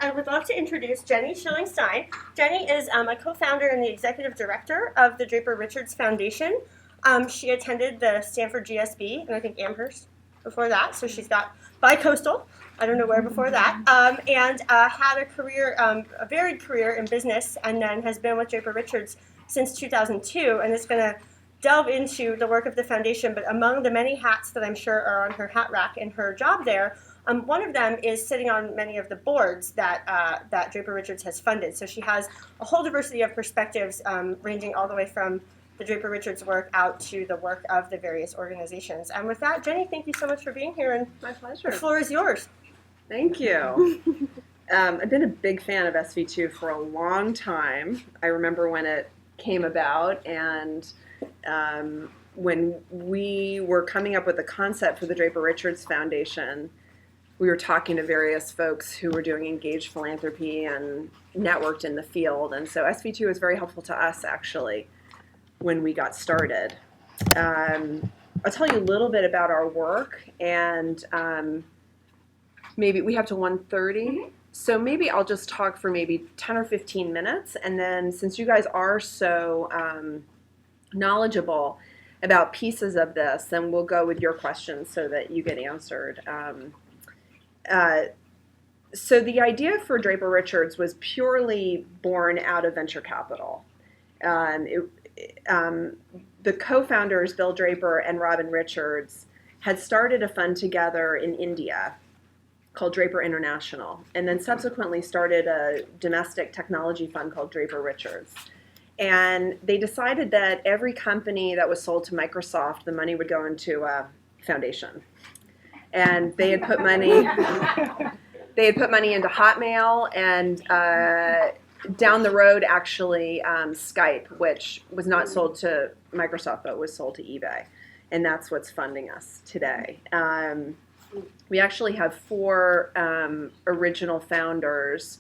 I would love to introduce Jenny Shilling Stein. Jenny is a co-founder and the executive director of the Draper Richards Foundation. She attended the Stanford GSB and I think Amherst before that, so she's got bi-coastal. I don't know where before that, and had a career, a varied career in business, and then has been with Draper Richards since 2002, and is going to delve into the work of the foundation. But among the many hats that I'm sure are on her hat rack in her job there, one of them is sitting on many of the boards that that Draper Richards has funded. So she has a whole diversity of perspectives, ranging all the way from the Draper Richards work out to the work of the various organizations. And with that, Jenny, thank you so much for being here, and my pleasure. The floor is yours. Thank you. I've been a big fan of SV2 for a long time. I remember when it came about, and when we were coming up with the concept for the Draper Richards Foundation, we were talking to various folks who were doing engaged philanthropy and networked in the field. And so SV2 was very helpful to us, actually, when we got started. I'll tell you a little bit about our work, and maybe we have to 1:30. Mm-hmm. So maybe I'll just talk for maybe 10 or 15 minutes. And then since you guys are so knowledgeable about pieces of this, then we'll go with your questions so that you get answered. So the idea for Draper Richards was purely born out of venture capital. The co-founders, Bill Draper and Robin Richards, had started a fund together in India called Draper International, and then subsequently started a domestic technology fund called Draper Richards. And they decided that every company that was sold to Microsoft, the money would go into a foundation. And they had put money into Hotmail, and down the road, actually, Skype, which was not sold to Microsoft, but was sold to eBay. And that's what's funding us today. We actually have four original funders,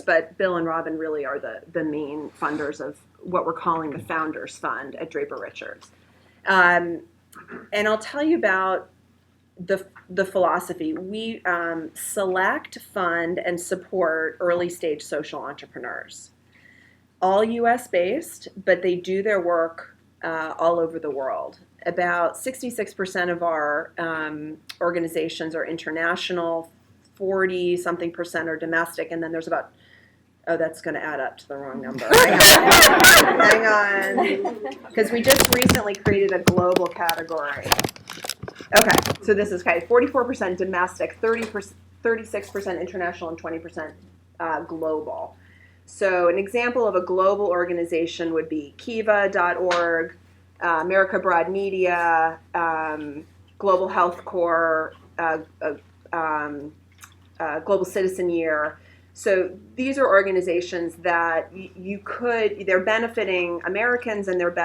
but Bill and Robin really are the main funders of what we're calling the Founders Fund at Draper Richards. And I'll tell you about the philosophy. We select, fund, and support early-stage social entrepreneurs. All U.S.-based, but they do their work all over the world. About 66% of our organizations are international, 40-something% are domestic, and then there's about, oh, that's going to add up to the wrong number. Hang on. Because we just recently created a global category. Okay, so this is kind of 44% domestic, 36% international, and 20% global. So an example of a global organization would be Kiva.org, America Broad Media, Global Health Corps, Global Citizen Year. So these are organizations that they're benefiting Americans, and they're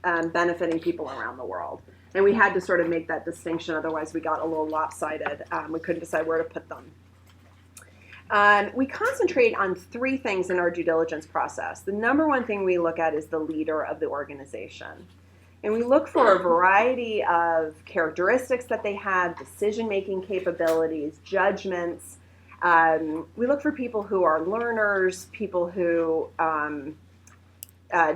benefiting people around the world. And we had to sort of make that distinction, otherwise we got a little lopsided. We couldn't decide where to put them. We concentrate on three things in our due diligence process. The number one thing we look at is the leader of the organization. And we look for a variety of characteristics that they have, decision-making capabilities, judgments. We look for people who are learners, people who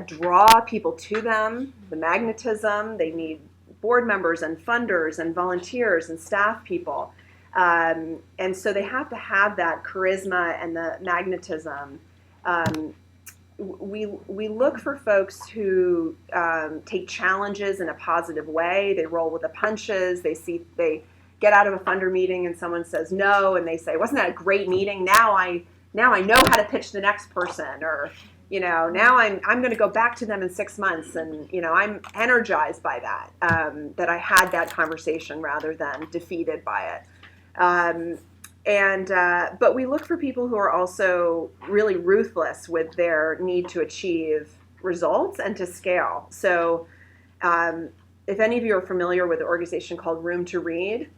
draw people to them, the magnetism. They need board members and funders and volunteers and staff people. And so they have to have that charisma and the magnetism. We look for folks who take challenges in a positive way. They roll with the punches. They get out of a funder meeting and someone says no, and they say, "Wasn't that a great meeting? Now I know how to pitch the next person," or now I'm going to go back to them in 6 months, and I'm energized by that, that I had that conversation rather than defeated by it. But we look for people who are also really ruthless with their need to achieve results and to scale. So if any of you are familiar with the organization called Room to Read,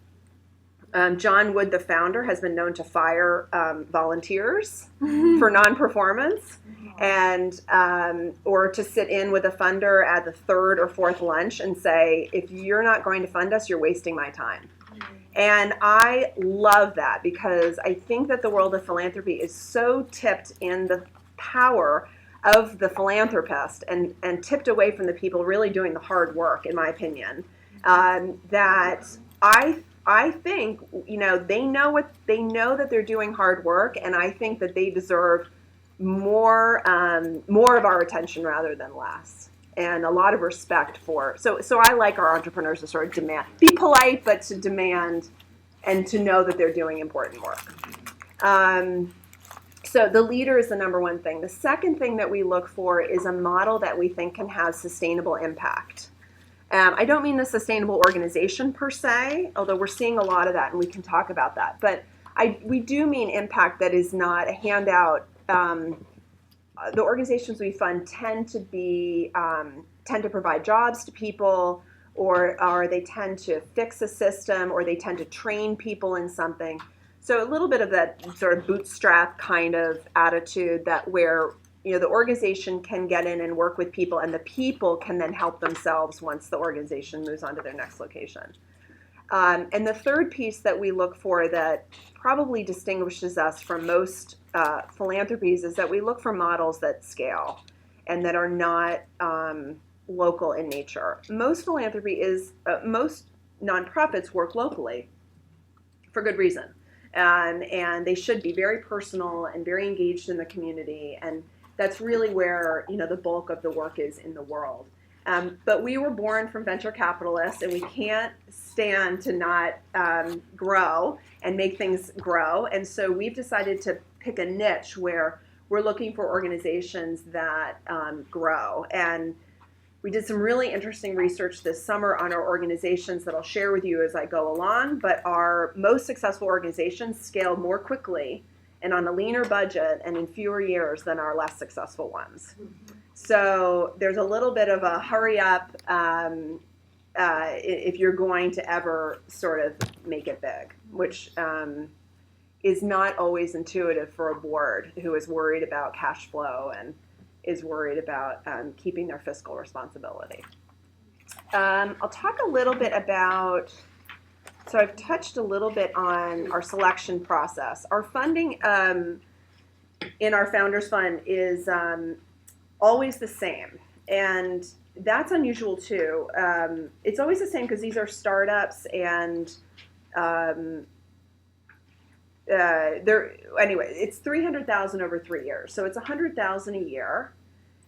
John Wood, the founder, has been known to fire volunteers for non-performance, and or to sit in with a funder at the third or fourth lunch and say, "If you're not going to fund us, you're wasting my time." And I love that because I think that the world of philanthropy is so tipped in the power of the philanthropist and tipped away from the people really doing the hard work, in my opinion. That I think, you know, they know that they're doing hard work, and I think that they deserve more of our attention rather than less, and a lot of respect for. So I like our entrepreneurs to sort of demand, be polite, but to demand and to know that they're doing important work. So the leader is the number one thing. The second thing that we look for is a model that we think can have sustainable impact. I don't mean the sustainable organization per se, although we're seeing a lot of that, and we can talk about that. But we do mean impact that is not a handout. The organizations we fund tend to provide jobs to people, or they tend to fix a system, or they tend to train people in something. So a little bit of that sort of bootstrap kind of attitude that where, you know, the organization can get in and work with people, and the people can then help themselves once the organization moves on to their next location. And the third piece that we look for that probably distinguishes us from most philanthropies is that we look for models that scale and that are not local in nature. Most most nonprofits work locally for good reason. And they should be very personal and very engaged in the community, and that's really where, you know, the bulk of the work is in the world. But we were born from venture capitalists, and we can't stand to not grow and make things grow. And so we've decided to pick a niche where we're looking for organizations that grow. And we did some really interesting research this summer on our organizations that I'll share with you as I go along, but our most successful organizations scale more quickly and on a leaner budget and in fewer years than our less successful ones. So there's a little bit of a hurry up if you're going to ever sort of make it big, which is not always intuitive for a board who is worried about cash flow and is worried about keeping their fiscal responsibility. I'll talk a little bit about, so I've touched a little bit on our selection process. Our funding in our Founders Fund is always the same, and that's unusual too. It's always the same because these are startups, and anyway, it's $300,000 over 3 years, so it's $100,000 a year,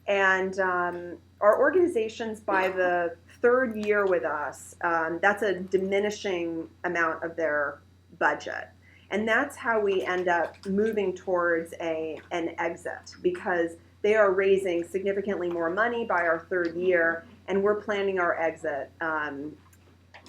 and our organizations by the third year with us, that's a diminishing amount of their budget, and that's how we end up moving towards an exit, because they are raising significantly more money by our third year, and we're planning our exit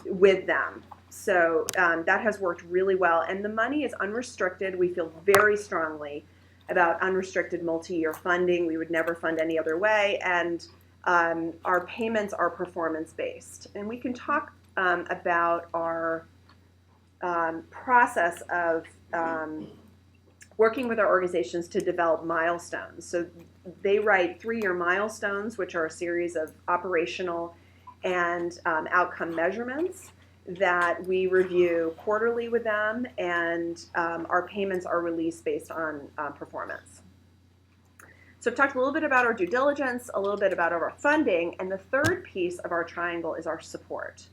with them. So that has worked really well, and the money is unrestricted. We feel very strongly about unrestricted multi-year funding. We would never fund any other way, and our payments are performance-based. And we can talk about our process of working with our organizations to develop milestones. So they write 3-year milestones, which are a series of operational and outcome measurements that we review quarterly with them, and our payments are released based on performance. So I've talked a little bit about our due diligence, a little bit about our funding, and the third piece of our triangle is our support.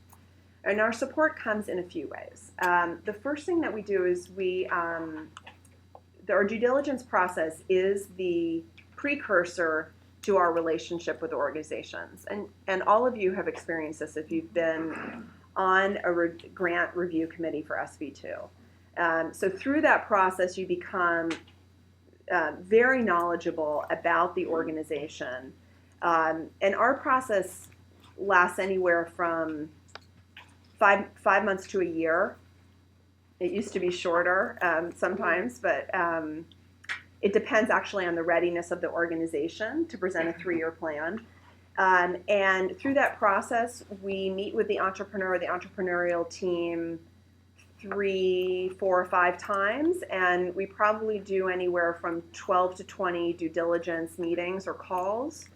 And our support comes in a few ways. The first thing that we do is our due diligence process is the precursor to our relationship with organizations. And all of you have experienced this if you've been on a grant review committee for SV2. So through that process, you become very knowledgeable about the organization. And our process lasts anywhere from five months to a year. It used to be shorter sometimes, but it depends actually on the readiness of the organization to present a 3-year plan. And through that process, we meet with the entrepreneur or the entrepreneurial team 3, 4, or 5 times, and we probably do anywhere from 12 to 20 due diligence meetings or calls,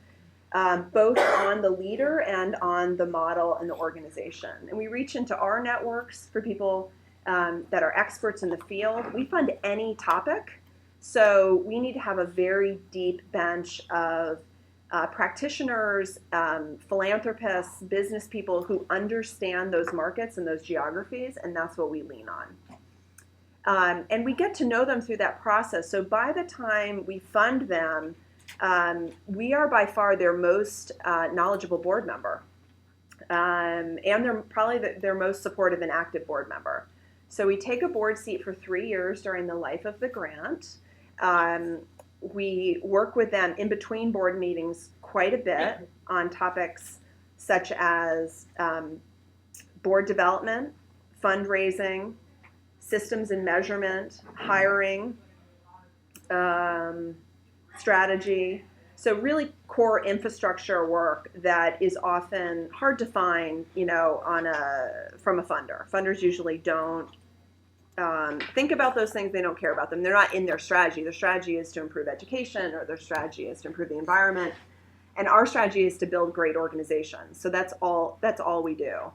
both on the leader and on the model and the organization. And we reach into our networks for people that are experts in the field. We fund any topic, so we need to have a very deep bench of practitioners, philanthropists, business people who understand those markets and those geographies, and that's what we lean on. And we get to know them through that process. So by the time we fund them, we are by far their most knowledgeable board member. And they're probably their most supportive and active board member. So we take a board seat for 3 years during the life of the grant. We work with them in between board meetings quite a bit on topics such as board development, fundraising, systems and measurement, hiring, strategy. So really core infrastructure work that is often hard to find, from a funder. Funders usually don't think about those things. They don't care about them. They're not in their strategy. Their strategy is to improve education, or their strategy is to improve the environment. And our strategy is to build great organizations. So that's all we do.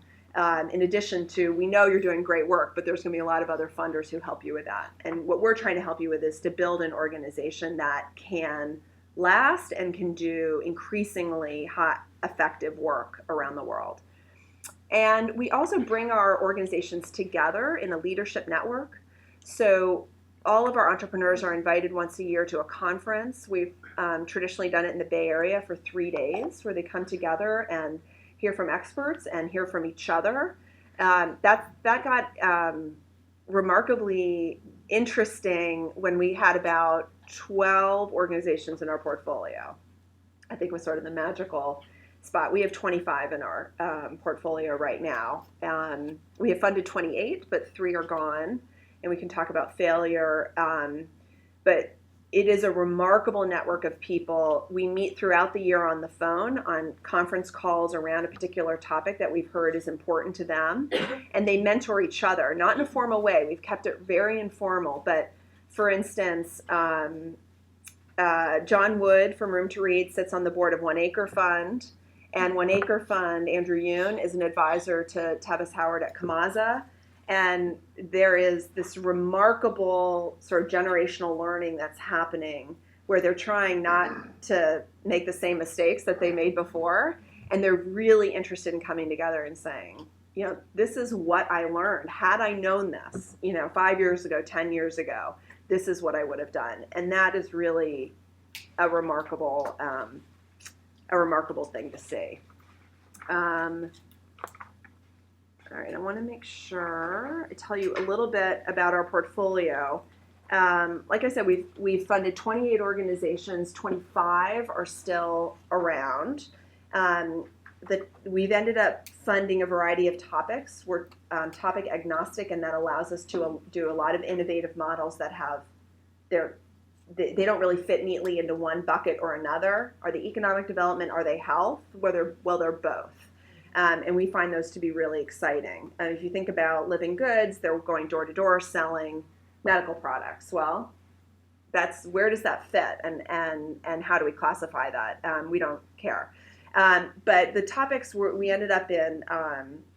In addition to, we know you're doing great work, but there's going to be a lot of other funders who help you with that. And what we're trying to help you with is to build an organization that can last and can do increasingly effective work around the world. And we also bring our organizations together in a leadership network. So all of our entrepreneurs are invited once a year to a conference. We've traditionally done it in the Bay Area for 3 days, where they come together and hear from experts and hear from each other. That got remarkably interesting when we had about 12 organizations in our portfolio. I think was sort of the magical spot. We have 25 in our portfolio right now. We have funded 28, but 3 are gone, and we can talk about failure. But it is a remarkable network of people. We meet throughout the year on the phone, on conference calls around a particular topic that we've heard is important to them, and they mentor each other, not in a formal way. We've kept it very informal, but for instance, John Wood from Room to Read sits on the board of One Acre Fund, and One Acre Fund, Andrew Yoon, is an advisor to Tevis Howard at Kamaza. And there is this remarkable sort of generational learning that's happening where they're trying not to make the same mistakes that they made before. And they're really interested in coming together and saying, this is what I learned. Had I known this, 5 years ago, 10 years ago, this is what I would have done. And that is really a remarkable thing to see. All right, I want to make sure I tell you a little bit about our portfolio. Like I said, we've funded 28 organizations. 25 are still around. We've ended up funding a variety of topics. We're topic agnostic, and that allows us to do a lot of innovative models that they don't really fit neatly into one bucket or another. Are they economic development? Are they health? Well, they're both. And we find those to be really exciting. If you think about living goods, they're going door to door selling medical products. Well, where does that fit, and how do we classify that? We don't care. But the topics we ended up in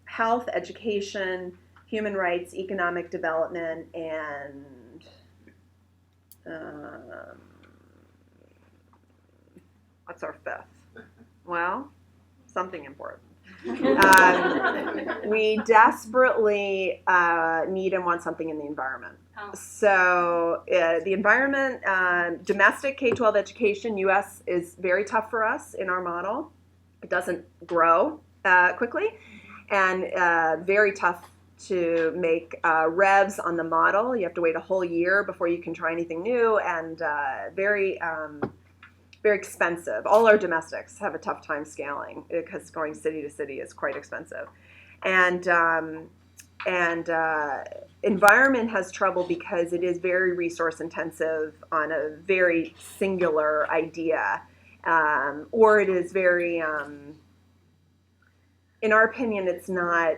health, education, human rights, economic development, and what's our fifth? Well, something important. We desperately need and want something in the environment. So the environment, domestic K-12 education, U.S. is very tough for us in our model. It doesn't grow quickly, and very tough to make revs on the model. You have to wait a whole year before you can try anything new, and very expensive. All our domestics have a tough time scaling because going city to city is quite expensive. And environment has trouble because it is very resource intensive on a very singular idea, or it is very, in our opinion, it's not,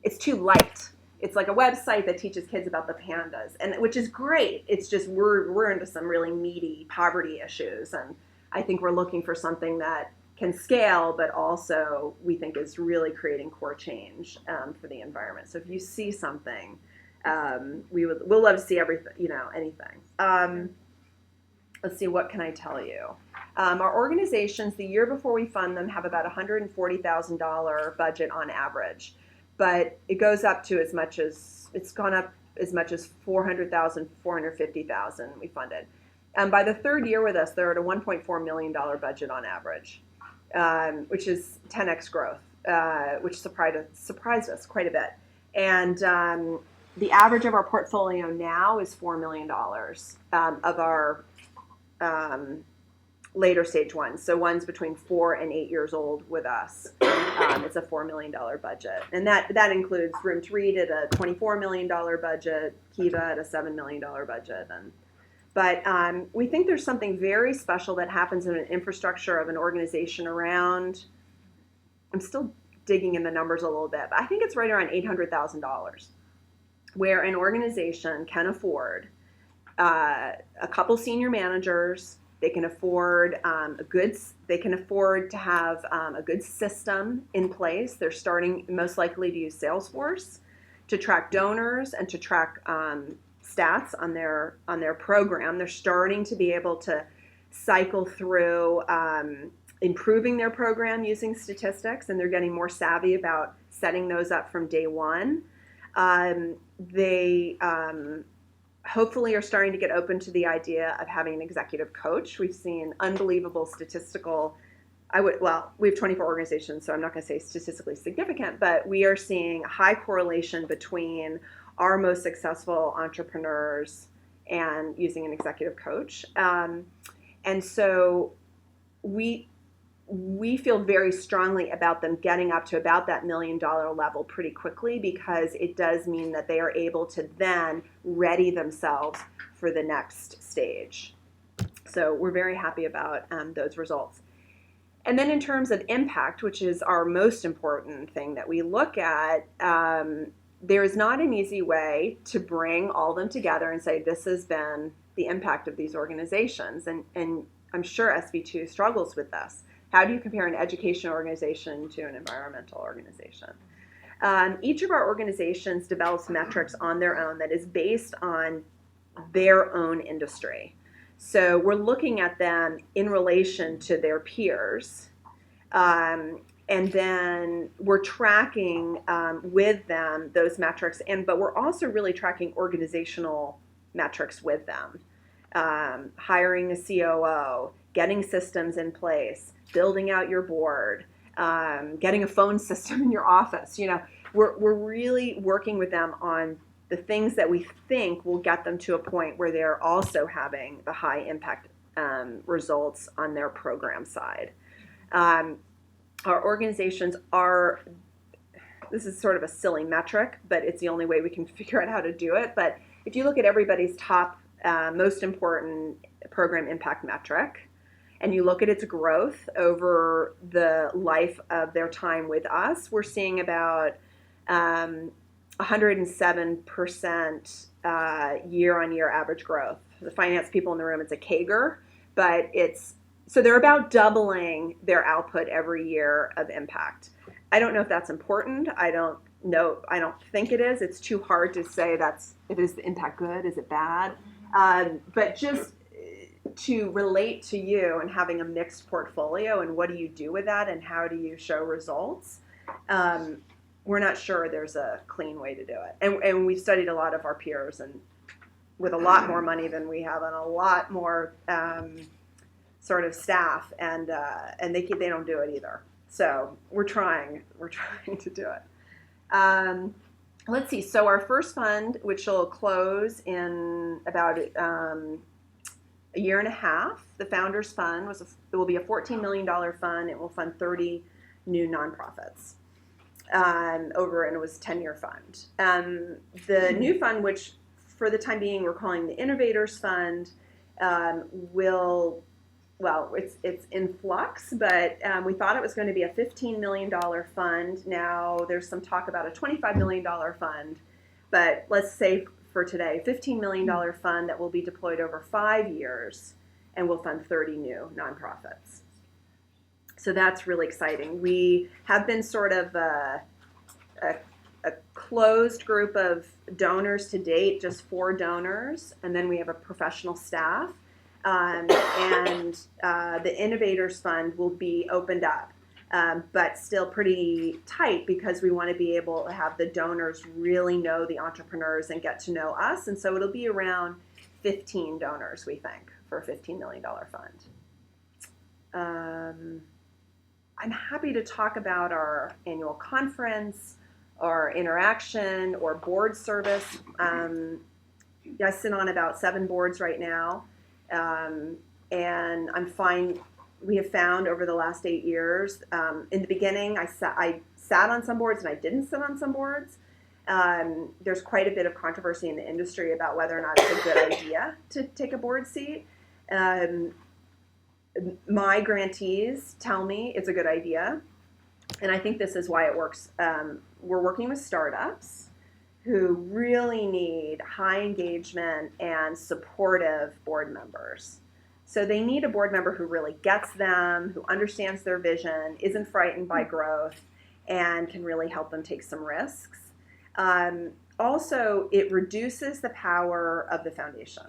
it's too light. It's like a website that teaches kids about the pandas, and which is great. It's just we're into some really meaty poverty issues, and I think we're looking for something that can scale, but also we think is really creating core change for the environment. So if you see something, we'll love to see everything, anything. Let's see, what can I tell you? Our organizations, the year before we fund them, have about $140,000 budget on average, but it goes up to it's gone up as much as $400,000, $450,000 we funded. By the third year with us, they're at a $1.4 million budget on average, which is 10x growth, which surprised us quite a bit. And the average of our portfolio now is $4 million of our later stage ones. So ones between 4 and 8 years old with us. It's a $4 million budget. And that includes Room to Read at a $24 million budget, Kiva at a $7 million budget. But we think there's something very special that happens in an infrastructure of an organization around, I'm still digging in the numbers a little bit, but I think it's right around $800,000, where an organization can afford a couple senior managers. They can afford they can afford to have a good system in place. They're starting most likely to use Salesforce to track donors and to track stats on their program. They're starting to be able to cycle through improving their program using statistics, and they're getting more savvy about setting those up from day one. They hopefully are starting to get open to the idea of having an executive coach. We've seen unbelievable statistical, we have 24 organizations, so I'm not going to say statistically significant, but we are seeing a high correlation between our most successful entrepreneurs and using an executive coach. And so we feel very strongly about them getting up to about that $1 million level pretty quickly, because it does mean that they are able to then ready themselves for the next stage. So we're very happy about those results. And then in terms of impact, which is our most important thing that we look at, there is not an easy way to bring all of them together and say, this has been the impact of these organizations. And I'm sure SV2 struggles with this. How do you compare an education organization to an environmental organization? Each of our organizations develops metrics on their own that is based on their own industry. So we're looking at them in relation to their peers. And then we're tracking with them those metrics. But we're also really tracking organizational metrics with them. Hiring a COO, getting systems in place, building out your board, getting a phone system in your office. We're really working with them on the things that we think will get them to a point where they're also having the high impact results on their program side. Our organizations are, this is sort of a silly metric, but it's the only way we can figure out how to do it. But if you look at everybody's top most important program impact metric, and you look at its growth over the life of their time with us, we're seeing about 107% year-on-year average growth. The finance people in the room, it's a CAGR, but so they're about doubling their output every year of impact. I don't know if that's important. I don't think it is. It's too hard to say is the impact good, is it bad? But just to relate to you and having a mixed portfolio and what do you do with that and how do you show results, we're not sure there's a clean way to do it. And we've studied a lot of our peers and with a lot more money than we have and a lot more sort of staff, and they don't do it either. So we're trying to do it. Let's see. So our first fund, which will close in about a year and a half, the Founders Fund it will be a $14 million fund. It will fund 30 new nonprofits and it was a 10-year fund. The new fund, which for the time being we're calling the Innovators Fund, it's in flux, but we thought it was going to be a $15 million fund. Now there's some talk about a $25 million fund, but let's say for today, $15 million fund that will be deployed over 5 years and will fund 30 new nonprofits. So that's really exciting. We have been sort of a closed group of donors to date, just 4 donors, and then we have a professional staff. And the Innovators Fund will be opened up, but still pretty tight because we want to be able to have the donors really know the entrepreneurs and get to know us. And so it'll be around 15 donors, we think, for a $15 million fund. I'm happy to talk about our annual conference, or interaction, or board service. I sit on about 7 boards right now, and we have found over the last 8 years, in the beginning I sat on some boards and I didn't sit on some boards. There's quite a bit of controversy in the industry about whether or not it's a good idea to take a board seat. My grantees tell me it's a good idea, and I think this is why it works. We're working with startups who really need high engagement and supportive board members. So they need a board member who really gets them, who understands their vision, isn't frightened by growth, and can really help them take some risks. Also, it reduces the power of the foundation.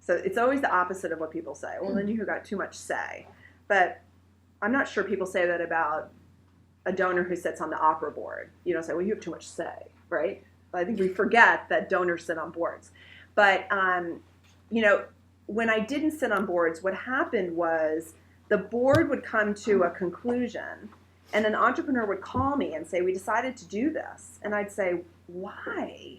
So it's always the opposite of what people say. Well, then you got too much say. But I'm not sure people say that about a donor who sits on the opera board. You don't say, well, you have too much say, right? I think we forget that donors sit on boards. But, when I didn't sit on boards, what happened was the board would come to a conclusion, and an entrepreneur would call me and say, we decided to do this. And I'd say, why?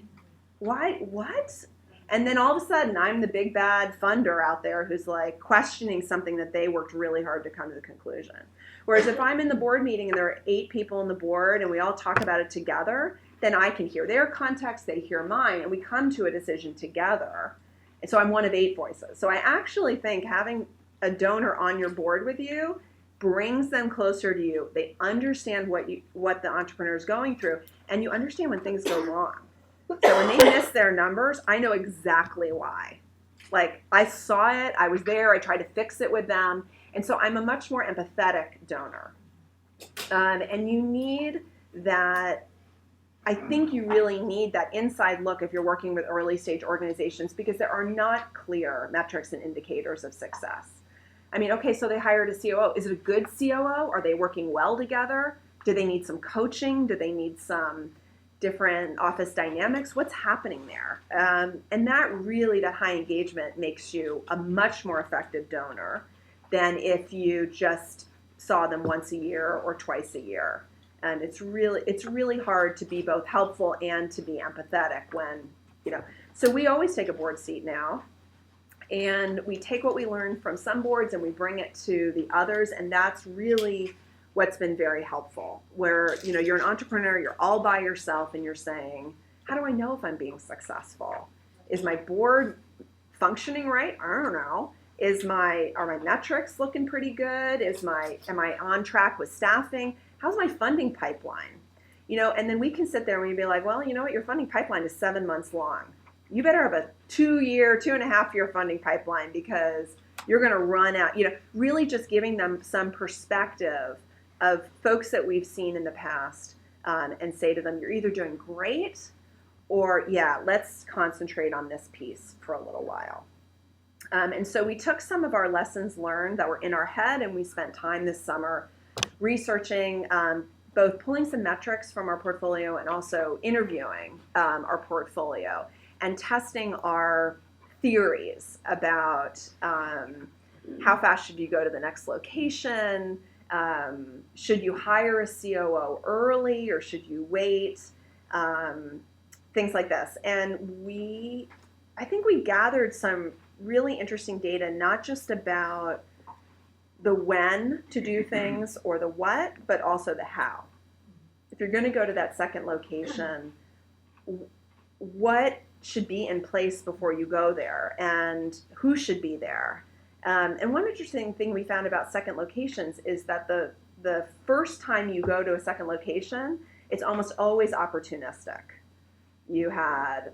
Why? What? And then all of a sudden, I'm the big bad funder out there who's like questioning something that they worked really hard to come to the conclusion. Whereas if I'm in the board meeting and there are 8 people on the board and we all talk about it together, then I can hear their context, they hear mine, and we come to a decision together. And so I'm one of 8 voices. So I actually think having a donor on your board with you brings them closer to you. They understand what the entrepreneur is going through, and you understand when things go wrong. So when they miss their numbers, I know exactly why. Like, I saw it, I was there, I tried to fix it with them, and so I'm a much more empathetic donor. And you need that, I think you really need that inside look if you're working with early stage organizations, because there are not clear metrics and indicators of success. I mean, okay, so they hired a COO. Is it a good COO? Are they working well together? Do they need some coaching? Do they need some different office dynamics? What's happening there? And that high engagement makes you a much more effective donor than if you just saw them once a year or twice a year. And it's really hard to be both helpful and to be empathetic when, So we always take a board seat now, and we take what we learn from some boards and we bring it to the others, and that's really what's been very helpful, where you're an entrepreneur, you're all by yourself, and you're saying, how do I know if I'm being successful? Is my board functioning right? I don't know. Are my metrics looking pretty good? Am I on track with staffing? How's my funding pipeline? And then we can sit there and we be like, well, you know what? Your funding pipeline is 7 months long. You better have a 2.5 year funding pipeline, because you're going to run out. Really just giving them some perspective of folks that we've seen in the past, and say to them, you're either doing great or, let's concentrate on this piece for a little while. And so we took some of our lessons learned that were in our head, and we spent time this summer researching, both pulling some metrics from our portfolio and also interviewing our portfolio and testing our theories about how fast should you go to the next location, should you hire a COO early or should you wait, things like this. And I think we gathered some really interesting data, not just about the when to do things or the what, but also the how. If you're going to go to that second location, what should be in place before you go there, and who should be there? And one interesting thing we found about second locations is that the first time you go to a second location, it's almost always opportunistic. You had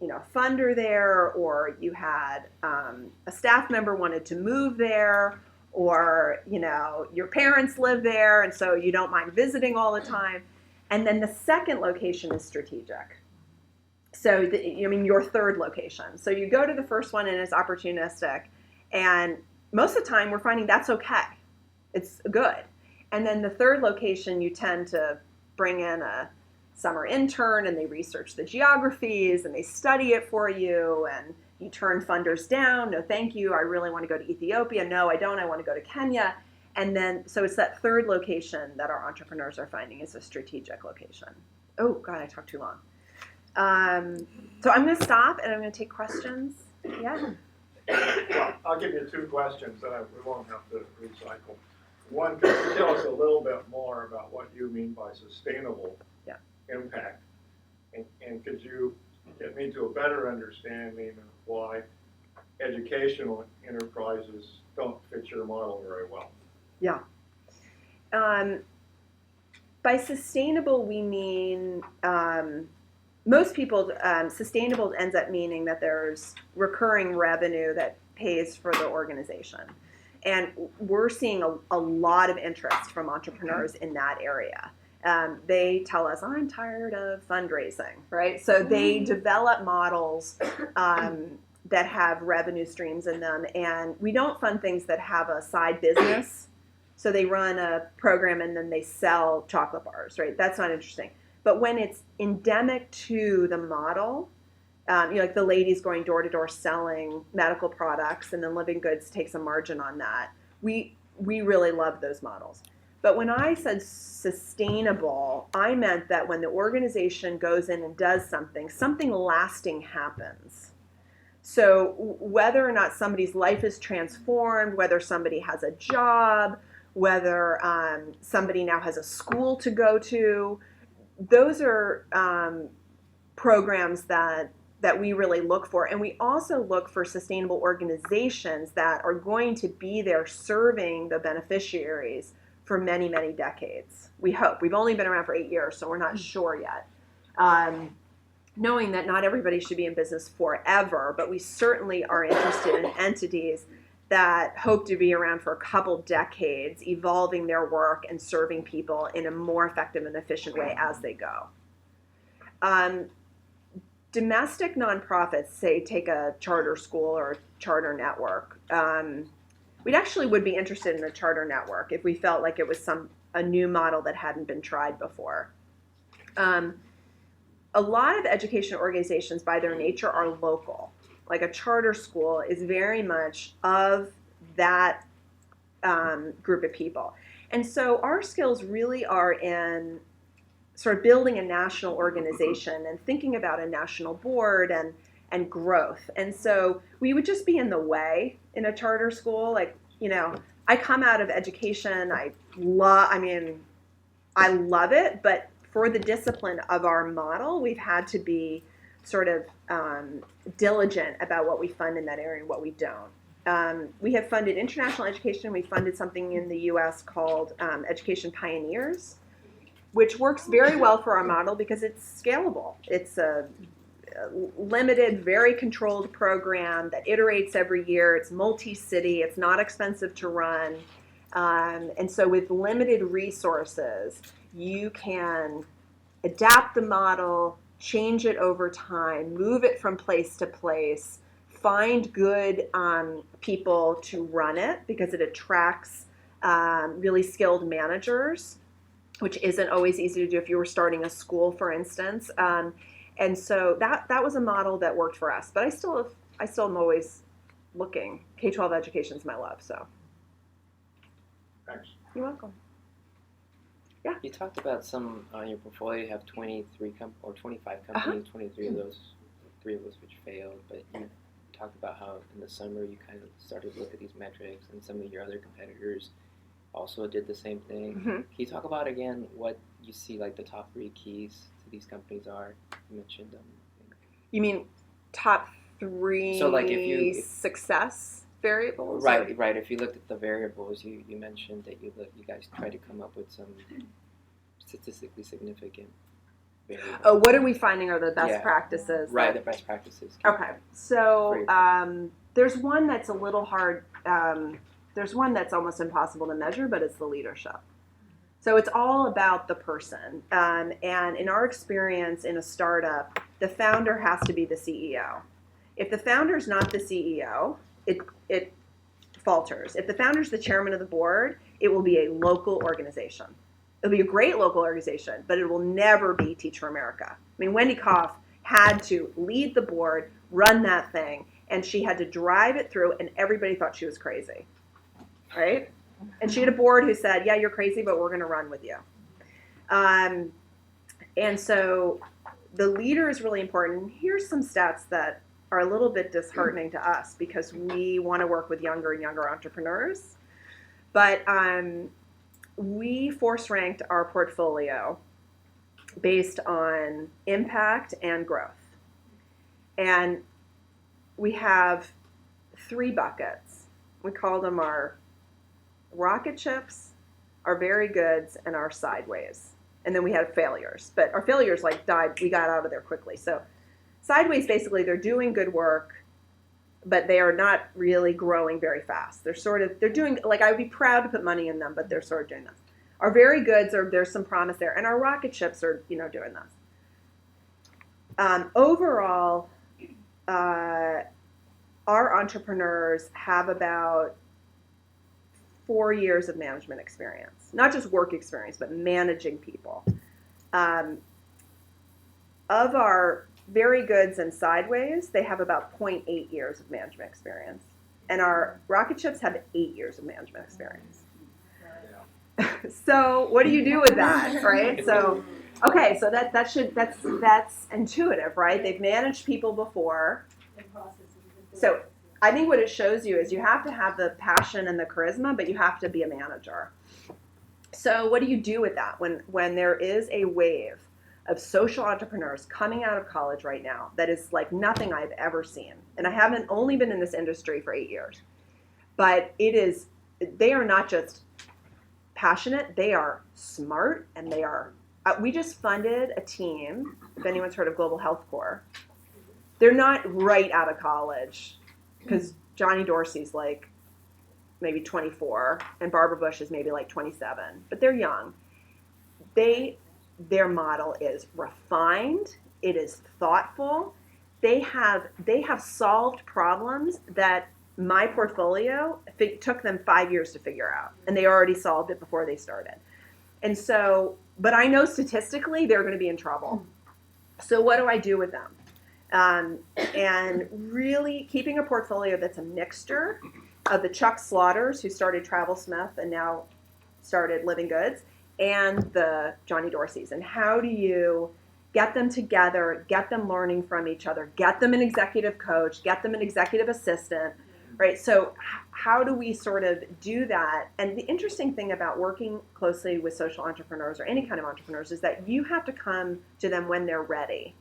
a funder there, or you had a staff member wanted to move there, or, your parents live there and so you don't mind visiting all the time. And then the second location is strategic. So, your third location. So you go to the first one and it's opportunistic. And most of the time we're finding that's okay. It's good. And then the third location, you tend to bring in a summer intern and they research the geographies and they study it for you, and you turn funders down. No, thank you. I really want to go to Ethiopia. No, I don't. I want to go to Kenya. And then, so it's that third location that our entrepreneurs are finding is a strategic location. Oh, God, I talked too long. So I'm going to stop and I'm going to take questions. Yeah. Well, I'll give you two questions that we won't have to recycle. One, could you tell us a little bit more about what you mean by sustainable impact? And could you get me to a better understanding of why educational enterprises don't fit your model very well? Yeah. By sustainable, we mean most people, sustainable ends up meaning that there's recurring revenue that pays for the organization. And we're seeing a lot of interest from entrepreneurs in that area. They tell us, I'm tired of fundraising, right? So they develop models that have revenue streams in them. And we don't fund things that have a side business. So they run a program and then they sell chocolate bars, right? That's not interesting. But when it's endemic to the model, like the ladies going door to door selling medical products and then Living Goods takes a margin on that, we really love those models. But when I said sustainable, I meant that when the organization goes in and does something lasting happens. So whether or not somebody's life is transformed, whether somebody has a job, whether somebody now has a school to go to, those are programs that we really look for. And we also look for sustainable organizations that are going to be there serving the beneficiaries for many, many decades. We hope. We've only been around for 8 years, so we're not sure yet. Knowing that not everybody should be in business forever, but we certainly are interested in entities that hope to be around for a couple decades, evolving their work and serving people in a more effective and efficient way as they go. Domestic nonprofits, say, take a charter school or a charter network. We actually would be interested in a charter network if we felt like it was a new model that hadn't been tried before. A lot of education organizations, by their nature, are local. Like a charter school is very much of that group of people. And so our skills really are in sort of building a national organization and thinking about a national board and growth. And so we would just be in the way in a charter school. Like, I come out of education. I love it, but for the discipline of our model, we've had to be sort of diligent about what we fund in that area and what we don't. We have funded international education. We funded something in the U.S. called Education Pioneers, which works very well for our model because it's scalable. It's a limited, very controlled program that iterates every year. It's multi-city. It's not expensive to run. And so with limited resources, you can adapt the model, change it over time, move it from place to place, find good people to run it because it attracts really skilled managers, which isn't always easy to do if you were starting a school, for instance. And so that was a model that worked for us. But I still am always looking. K-12 education is my love. So. Thanks. You're welcome. Yeah. You talked about some on your portfolio. You have 25 companies. 23 of those, 3 of those which failed. But you talked about how in the summer you kind of started to look at these metrics, and some of your other competitors also did the same thing. Mm-hmm. Can you talk about again what you see like the top 3 keys to these companies are? You mentioned them. You mean top 3 so like if success variables? Right, right. If you looked at the variables, you mentioned that you guys tried to come up with some statistically significant variables. Oh, what are we finding are the best practices? Right, the best practices. Okay, so there's one that's a little hard there's one that's almost impossible to measure, but it's the leadership. So it's all about the person. And in our experience in a startup, the founder has to be the CEO. If the founder's not the CEO, it falters. If the founder's the chairman of the board, it will be a local organization. It'll be a great local organization, but it will never be Teach for America. I mean, Wendy Koff had to lead the board, run that thing, and she had to drive it through, and everybody thought she was crazy, right? And she had a board who said, yeah, you're crazy, but we're going to run with you. And so the leader is really important. Here's some stats that are a little bit disheartening to us because we want to work with younger and younger entrepreneurs. But we force ranked our portfolio based on impact and growth. And we have 3 buckets. We call them our rocket ships, our very goods, and our sideways. And then we had failures. But our failures died. We got out of there quickly. So sideways, basically, they're doing good work, but they are not really growing very fast. They're doing, I would be proud to put money in them, but they're sort of doing this. Our very goods there's some promise there. And our rocket ships are, doing this. Overall, our entrepreneurs have about 4 years of management experience, not just work experience, but managing people. Of our very goods and sideways, they have about 0.8 years of management experience. And our rocket ships have 8 years of management experience. So what do you do with that, right? So, okay, so that's intuitive, right? They've managed people before. So I think what it shows you is you have to have the passion and the charisma, but you have to be a manager. So what do you do with that when there is a wave of social entrepreneurs coming out of college right now that is like nothing I've ever seen? And I haven't only been in this industry for 8 years, but they are not just passionate, they are smart, and they are, we just funded a team, if anyone's heard of Global Health Corps. They're not right out of college, because Johnny Dorsey's maybe 24, and Barbara Bush is maybe 27, but they're young. Their model is refined, it is thoughtful. They have solved problems that my portfolio took them 5 years to figure out, and they already solved it before they started. And so, but I know statistically they're going to be in trouble. So what do I do with them? And really keeping a portfolio that's a mixture of the Chuck Slaughters, who started Travel Smith and now started Living Goods, and the Johnny Dorseys. And how do you get them together, get them learning from each other, get them an executive coach, get them an executive assistant, right? So how do we sort of do that? And the interesting thing about working closely with social entrepreneurs or any kind of entrepreneurs is that you have to come to them when they're ready.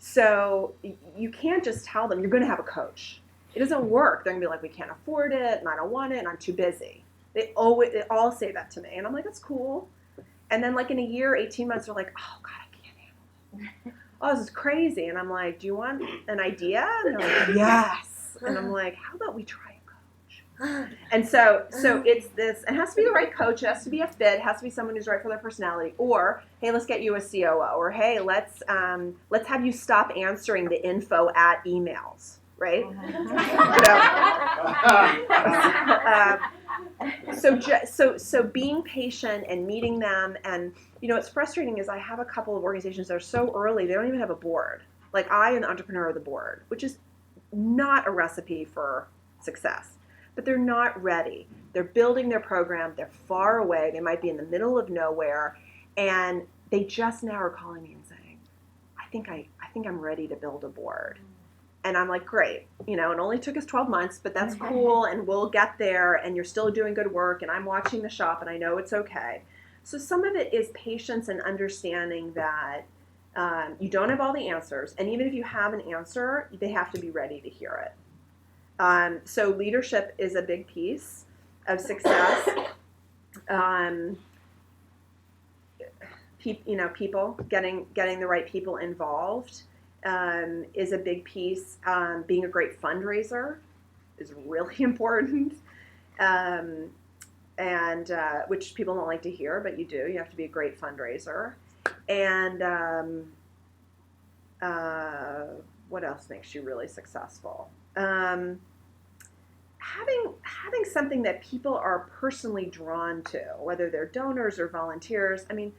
So you can't just tell them you're going to have a coach. It doesn't work. They're going to be like, we can't afford it, and I don't want it, and I'm too busy. They all say that to me, and I'm like, that's cool. And then in a year, 18 months, they're like, oh God, I can't handle it. Oh, this is crazy. And I'm like, do you want an idea? And they're like, yes. And I'm like, how about we try a coach? And so it's this. It has to be the right coach. It has to be a fit. It has to be someone who's right for their personality. Or hey, let's get you a COO. Or hey, let's have you stop answering the info at emails. Right? So being patient and meeting them, and what's frustrating is I have a couple of organizations that are so early they don't even have a board. I am the entrepreneur of the board, which is not a recipe for success. But they're not ready. They're building their program. They're far away. They might be in the middle of nowhere, and they just now are calling me and saying, I think I'm ready to build a board. And I'm like, great, it only took us 12 months, but that's cool, and we'll get there, and you're still doing good work, and I'm watching the shop, and I know it's okay. So some of it is patience and understanding that you don't have all the answers, and even if you have an answer, they have to be ready to hear it. So leadership is a big piece of success. People, getting the right people involved. Is a big piece. Being a great fundraiser is really important. and which people don't like to hear, but you do. You have to be a great fundraiser. And what else makes you really successful? Having something that people are personally drawn to, whether they're donors or volunteers. I mean,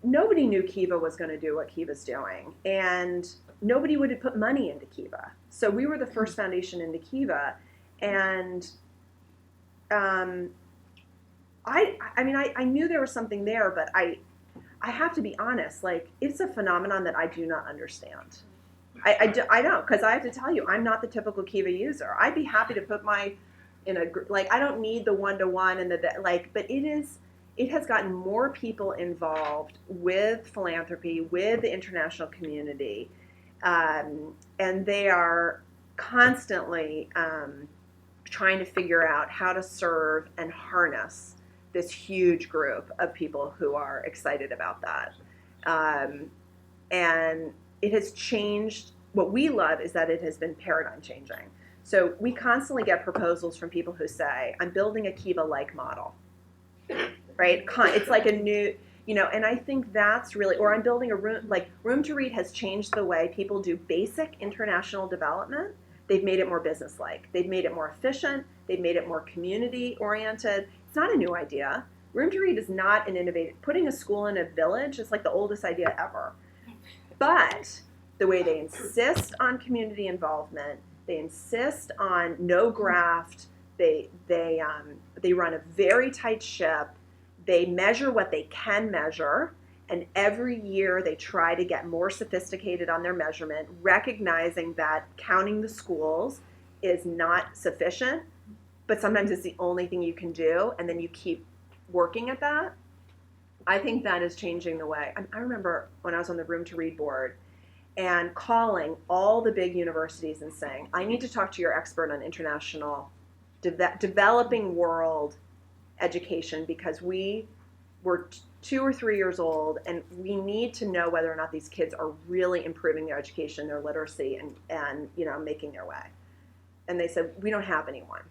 nobody knew Kiva was going to do what Kiva's doing, and nobody would have put money into Kiva. So we were the first foundation into Kiva, and I knew there was something there, but I have to be honest, like, it's a phenomenon that I do not understand. I don't, because I have to tell you, I'm not the typical Kiva user. I'd be happy to put I don't need the one-to-one and but it has gotten more people involved with philanthropy, with the international community, and they are constantly trying to figure out how to serve and harness this huge group of people who are excited about that. And it has changed. What we love is that it has been paradigm changing. So we constantly get proposals from people who say, I'm building a Kiva-like model, right? It's like a new, and I think that's really, or I'm building a room, like Room to Read has changed the way people do basic international development. They've made it more business-like. They've made it more efficient. They've made it more community-oriented. It's not a new idea. Room to Read is not an innovative, putting a school in a village is like the oldest idea ever. But the way they insist on community involvement, they insist on no graft, they run a very tight ship, they measure what they can measure, and every year they try to get more sophisticated on their measurement, recognizing that counting the schools is not sufficient, but sometimes it's the only thing you can do, and then you keep working at that. I think that is changing the way. I remember when I was on the Room to Read board and calling all the big universities and saying, I need to talk to your expert on international developing world education, because we were 2 or 3 years old and we need to know whether or not these kids are really improving their education, their literacy, and making their way. And they said, we don't have anyone.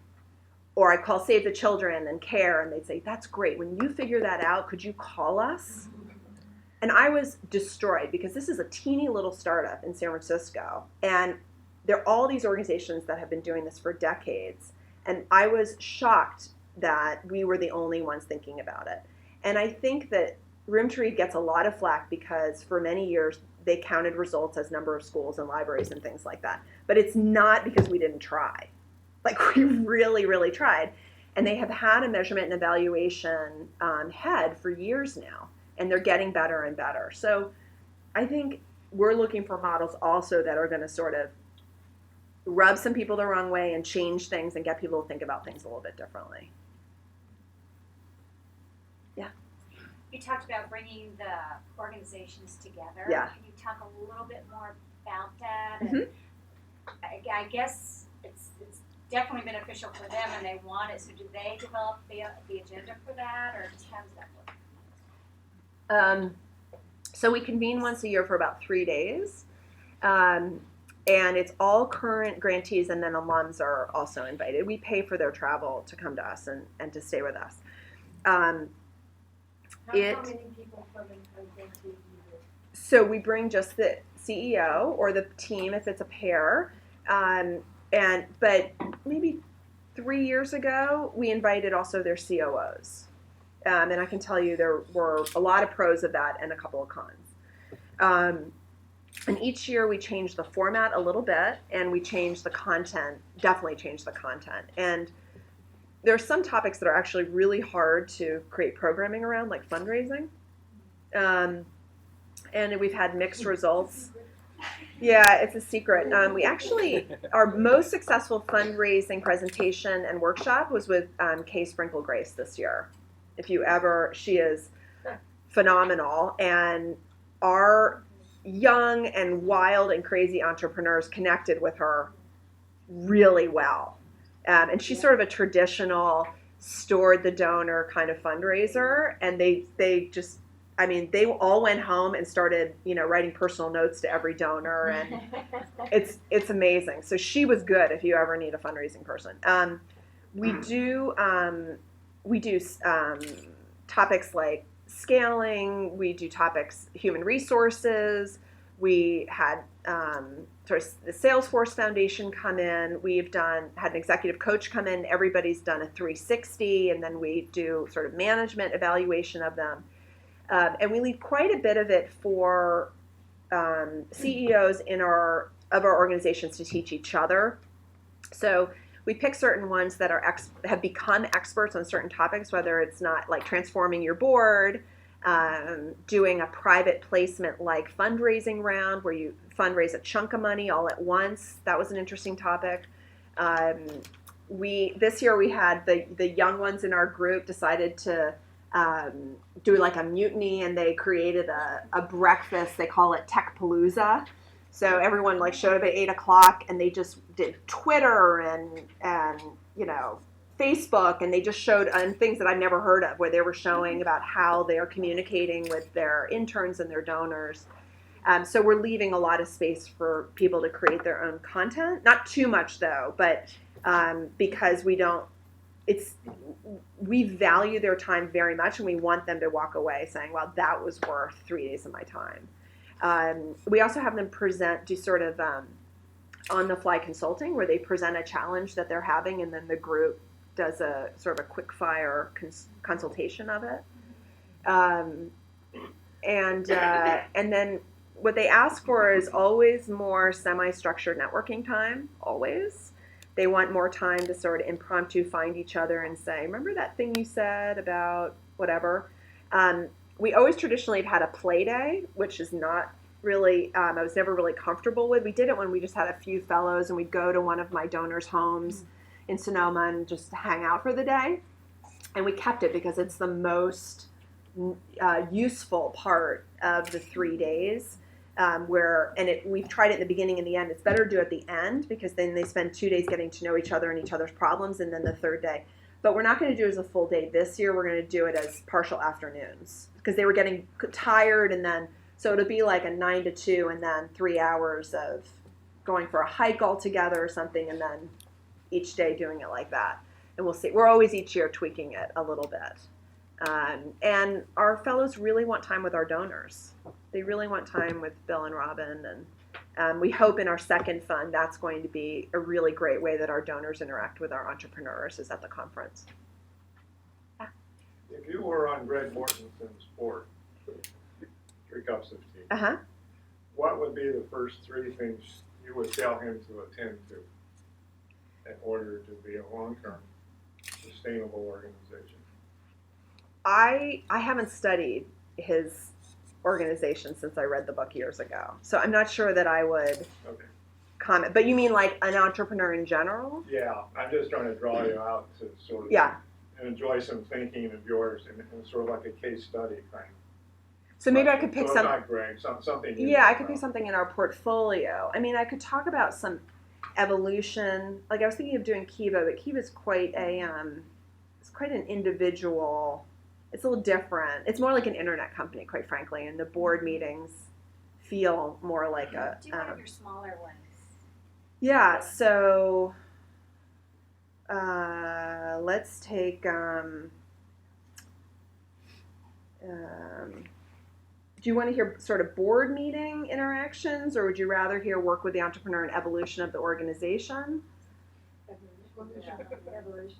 Or I call Save the Children and CARE, and they'd say, that's great. When you figure that out, could you call us? And I was destroyed, because this is a teeny little startup in San Francisco. And there are all these organizations that have been doing this for decades. And I was shocked that we were the only ones thinking about it. And I think that Room to Read gets a lot of flack because for many years they counted results as number of schools and libraries and things like that. But it's not because we didn't try. Like, we really, really tried. And they have had a measurement and evaluation head for years now. And they're getting better and better. So I think we're looking for models also that are going to sort of rub some people the wrong way and change things and get people to think about things a little bit differently. Yeah. You talked about bringing the organizations together. Yeah. Can you talk a little bit more about that? Mm-hmm. And I guess it's definitely beneficial for them and they want it. So do they develop the agenda for that, or how does that work? So we convene once a year for about 3 days. And it's all current grantees, and then alums are also invited. We pay for their travel to come to us and to stay with us. How many people from the grantee? So we bring just the CEO or the team if it's a pair. But maybe 3 years ago, we invited also their COOs. And I can tell you there were a lot of pros of that and a couple of cons. And each year we change the format a little bit, and we change the content, definitely change the content. And there are some topics that are actually really hard to create programming around, like fundraising. And we've had mixed results. Yeah, it's a secret. We actually, our most successful fundraising presentation and workshop was with Kay Sprinkle Grace this year. If you ever, she is phenomenal. And our young and wild and crazy entrepreneurs connected with her really well. And she's sort of a traditional stored the donor kind of fundraiser. And they just, I mean, they all went home and started, writing personal notes to every donor, and it's amazing. So she was good if you ever need a fundraising person. we do topics like scaling. We do topics human resources. We had sort of the Salesforce Foundation come in. We've had an executive coach come in. Everybody's done a 360, and then we do sort of management evaluation of them. And we leave quite a bit of it for CEOs of our organizations to teach each other. So we pick certain ones that have become experts on certain topics, whether it's not like transforming your board, doing a private placement like fundraising round where you fundraise a chunk of money all at once. That was an interesting topic. This year we had the young ones in our group decided to do like a mutiny, and they created a breakfast. They call it Tech Palooza. So everyone like showed up at 8 o'clock, and they just did Twitter and Facebook, and they just showed things that I've never heard of, where they were showing about how they're communicating with their interns and their donors. So we're leaving a lot of space for people to create their own content. Not too much though, but because we value their time very much, and we want them to walk away saying, well, that was worth 3 days of my time. We also have them do sort of on-the-fly consulting, where they present a challenge that they're having, and then the group does a sort of a quick-fire consultation of it. And then what they ask for is always more semi-structured networking time, always. They want more time to sort of impromptu find each other and say, remember that thing you said about whatever? We always traditionally have had a play day, which is not really, I was never really comfortable with. We did it when we just had a few fellows, and we'd go to one of my donors' homes in Sonoma and just hang out for the day. And we kept it because it's the most useful part of the 3 days. We've tried it in the beginning and the end. It's better to do it at the end, because then they spend 2 days getting to know each other and each other's problems, and then the third day. But we're not going to do it as a full day this year. We're going to do it as partial afternoons, because they were getting tired, and then so it'll be like a 9 to 2, and then 3 hours of going for a hike all together or something, and then each day doing it like that. And we'll see. We're always each year tweaking it a little bit. And our fellows really want time with our donors. They really want time with Bill and Robin, and we hope in our second fund that's going to be a really great way that our donors interact with our entrepreneurs, is at the conference. If you were on Greg Mortensen's board, 3 cups of tea, what would be the first 3 things you would tell him to attend to in order to be a long-term, sustainable organization? I haven't studied his organization since I read the book years ago, so I'm not sure that I would comment. But you mean like an entrepreneur in general? Yeah, I'm just trying to draw you out to sort of enjoy some thinking of yours, and sort of like a case study kind of. So maybe I could pick something. Not Greg, something. Yeah, I could pick something in our portfolio. I mean, I could talk about some evolution. Like I was thinking of doing Kiva, but Kiva's quite an individual. It's a little different. It's more like an internet company, quite frankly, and the board meetings feel more like a. Do one of your smaller ones. Yeah. So let's take. Do you want to hear sort of board meeting interactions, or would you rather hear work with the entrepreneur and evolution of the organization?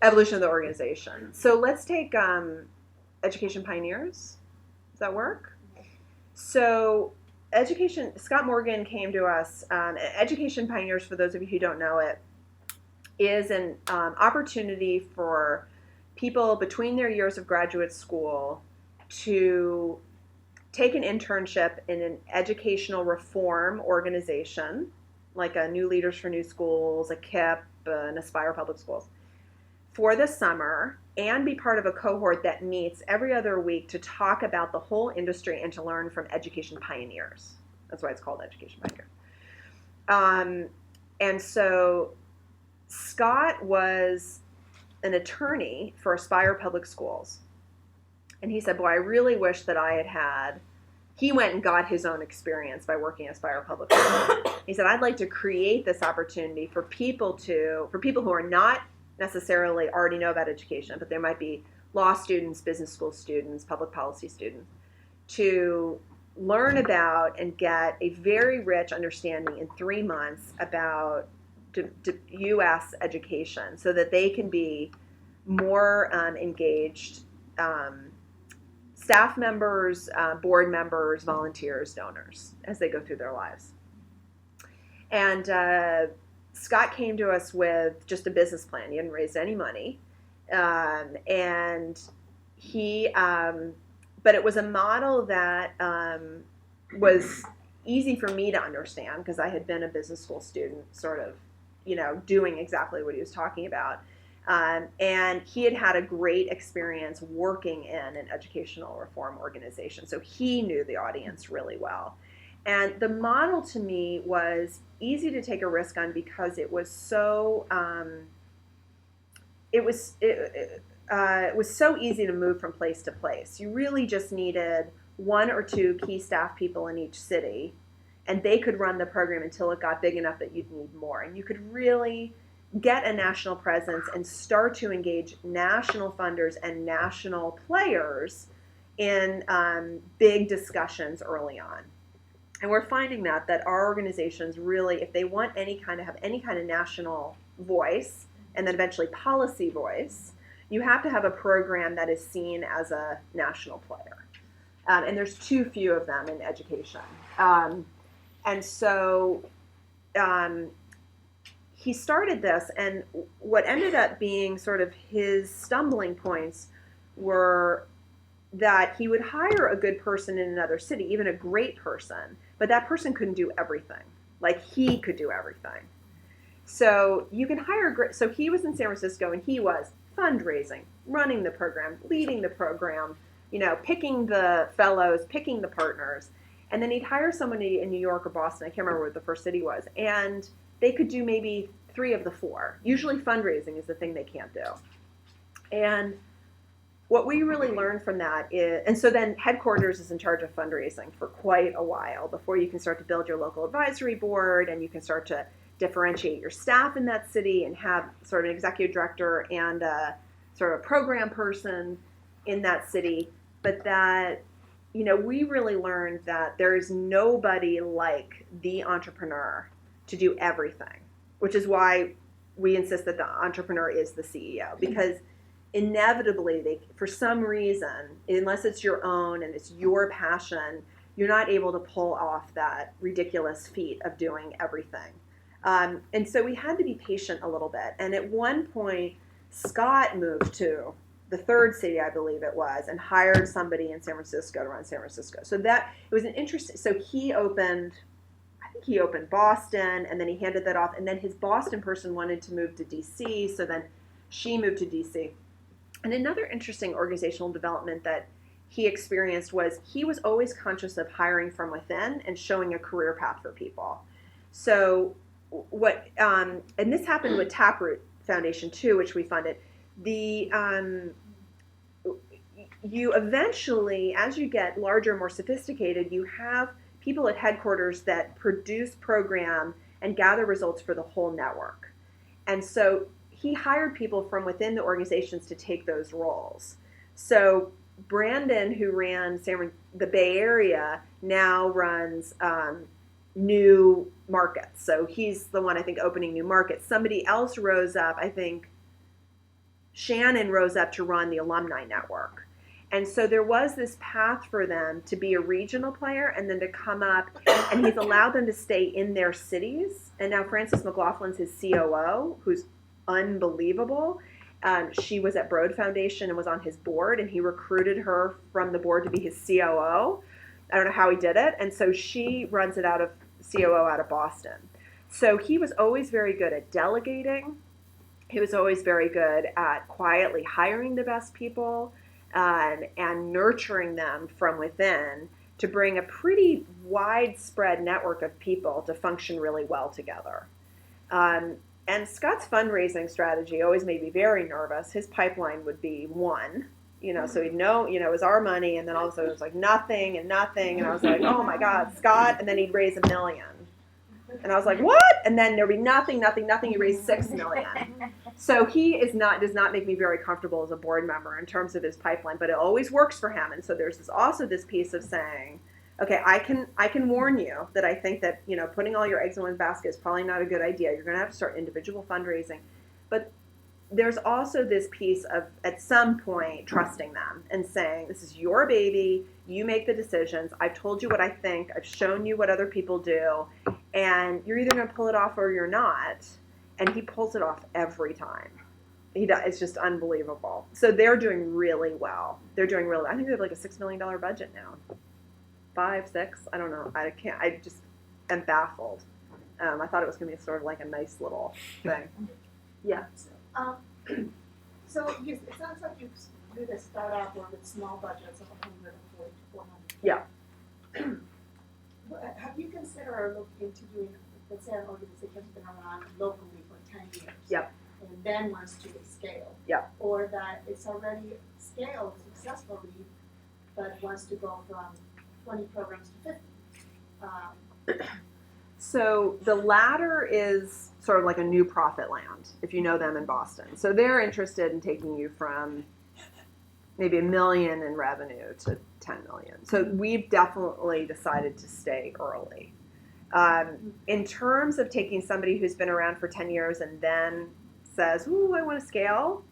Evolution of the organization. So let's take Education Pioneers. Does that work? So Scott Morgan came to us. Education Pioneers, for those of you who don't know it, is an opportunity for people between their years of graduate school to take an internship in an educational reform organization, like a New Leaders for New Schools, a KIP, an Aspire Public Schools, for the summer, and be part of a cohort that meets every other week to talk about the whole industry and to learn from education pioneers. That's why it's called Education Pioneers. And so Scott was an attorney for Aspire Public Schools. And he said, boy, I really wish that I had he went and got his own experience by working at Aspire Public Schools. He said, I'd like to create this opportunity for people who are not necessarily already know about education, but there might be law students, business school students, public policy students, to learn about and get a very rich understanding in 3 months about U.S. education so that they can be more engaged staff members, board members, volunteers, donors as they go through their lives. And Scott came to us with just a business plan. He hadn't raised any money. And he, but it was a model that was easy for me to understand because I had been a business school student, sort of, doing exactly what he was talking about. And he had had a great experience working in an educational reform organization. So he knew the audience really well. And the model to me was easy to take a risk on because it was so it was so easy to move from place to place. You really just needed 1 or 2 key staff people in each city, and they could run the program until it got big enough that you'd need more. And you could really get a national presence and start to engage national funders and national players in big discussions early on. And we're finding that our organizations really, if they want have any kind of national voice and then eventually policy voice, you have to have a program that is seen as a national player. And there's too few of them in education. And so he started this, and what ended up being sort of his stumbling points were that he would hire a good person in another city, even a great person, but that person couldn't do everything. Like he could do everything. So you can hire so he was in San Francisco and he was fundraising, running the program, leading the program, picking the fellows, picking the partners. And then he'd hire somebody in New York or Boston, I can't remember what the first city was, and they could do maybe 3 of the 4. Usually fundraising is the thing they can't do. And what we really learned from that is, and so then headquarters is in charge of fundraising for quite a while before you can start to build your local advisory board and you can start to differentiate your staff in that city and have sort of an executive director and a sort of program person in that city. But that, we really learned that there is nobody like the entrepreneur to do everything, which is why we insist that the entrepreneur is the CEO, because inevitably, for some reason, unless it's your own and it's your passion, you're not able to pull off that ridiculous feat of doing everything. And so we had to be patient a little bit. And at one point, Scott moved to the 3rd city, I believe it was, and hired somebody in San Francisco to run San Francisco. So it was an interesting, so he opened Boston, and then he handed that off. And then his Boston person wanted to move to DC, so then she moved to DC. And another interesting organizational development that he experienced was he was always conscious of hiring from within and showing a career path for people. So and this happened with Taproot Foundation too, which we funded. You eventually, as you get larger, more sophisticated, you have people at headquarters that produce program and gather results for the whole network. And so he hired people from within the organizations to take those roles. So Brandon, who ran the Bay Area, now runs new markets. So he's the one, I think, opening new markets. Somebody else rose up, I think Shannon rose up to run the alumni network. And so there was this path for them to be a regional player and then to come up, and he's allowed them to stay in their cities. And now Frances McLaughlin's his COO, who's unbelievable. She was at Broad Foundation and was on his board, and he recruited her from the board to be his COO. I don't know how he did it. And so she runs it COO out of Boston. So he was always very good at delegating. He was always very good at quietly hiring the best people and nurturing them from within to bring a pretty widespread network of people to function really well together. And Scott's fundraising strategy always made me very nervous. His pipeline would be 1, so he'd know, it was our money, and then all of a sudden it was like nothing and nothing, and I was like, oh my God, Scott, and then he'd raise $1 million. And I was like, what? And then there'd be nothing. He raised $6 million. So he does not make me very comfortable as a board member in terms of his pipeline, but it always works for him. And so there's also this piece of saying, okay, I can warn you that I think that, putting all your eggs in one basket is probably not a good idea. You're going to have to start individual fundraising. But there's also this piece of, at some point, trusting them and saying, this is your baby. You make the decisions. I've told you what I think. I've shown you what other people do. And you're either going to pull it off or you're not. And he pulls it off every time. He does. It's just unbelievable. So they're doing really well. I think they have like a $6 million budget now. 5, 6, I don't know. I just am baffled. I thought it was going to be sort of like a nice little thing. Yeah. So it sounds like you did a startup or with small budgets of 140 to 400. Yeah. Have you considered or looked into doing, let's say an organization has been around locally for 10 years? Yep. And then wants to scale? Yep. Or that it's already scaled successfully, but wants to go from 20 programs to 50? So the latter is sort of like a new profit land, if you know them in Boston. So they're interested in taking you from maybe $1 million in revenue to 10 million. So we've definitely decided to stay early. In terms of taking somebody who's been around for 10 years and then says, ooh, I want to scale,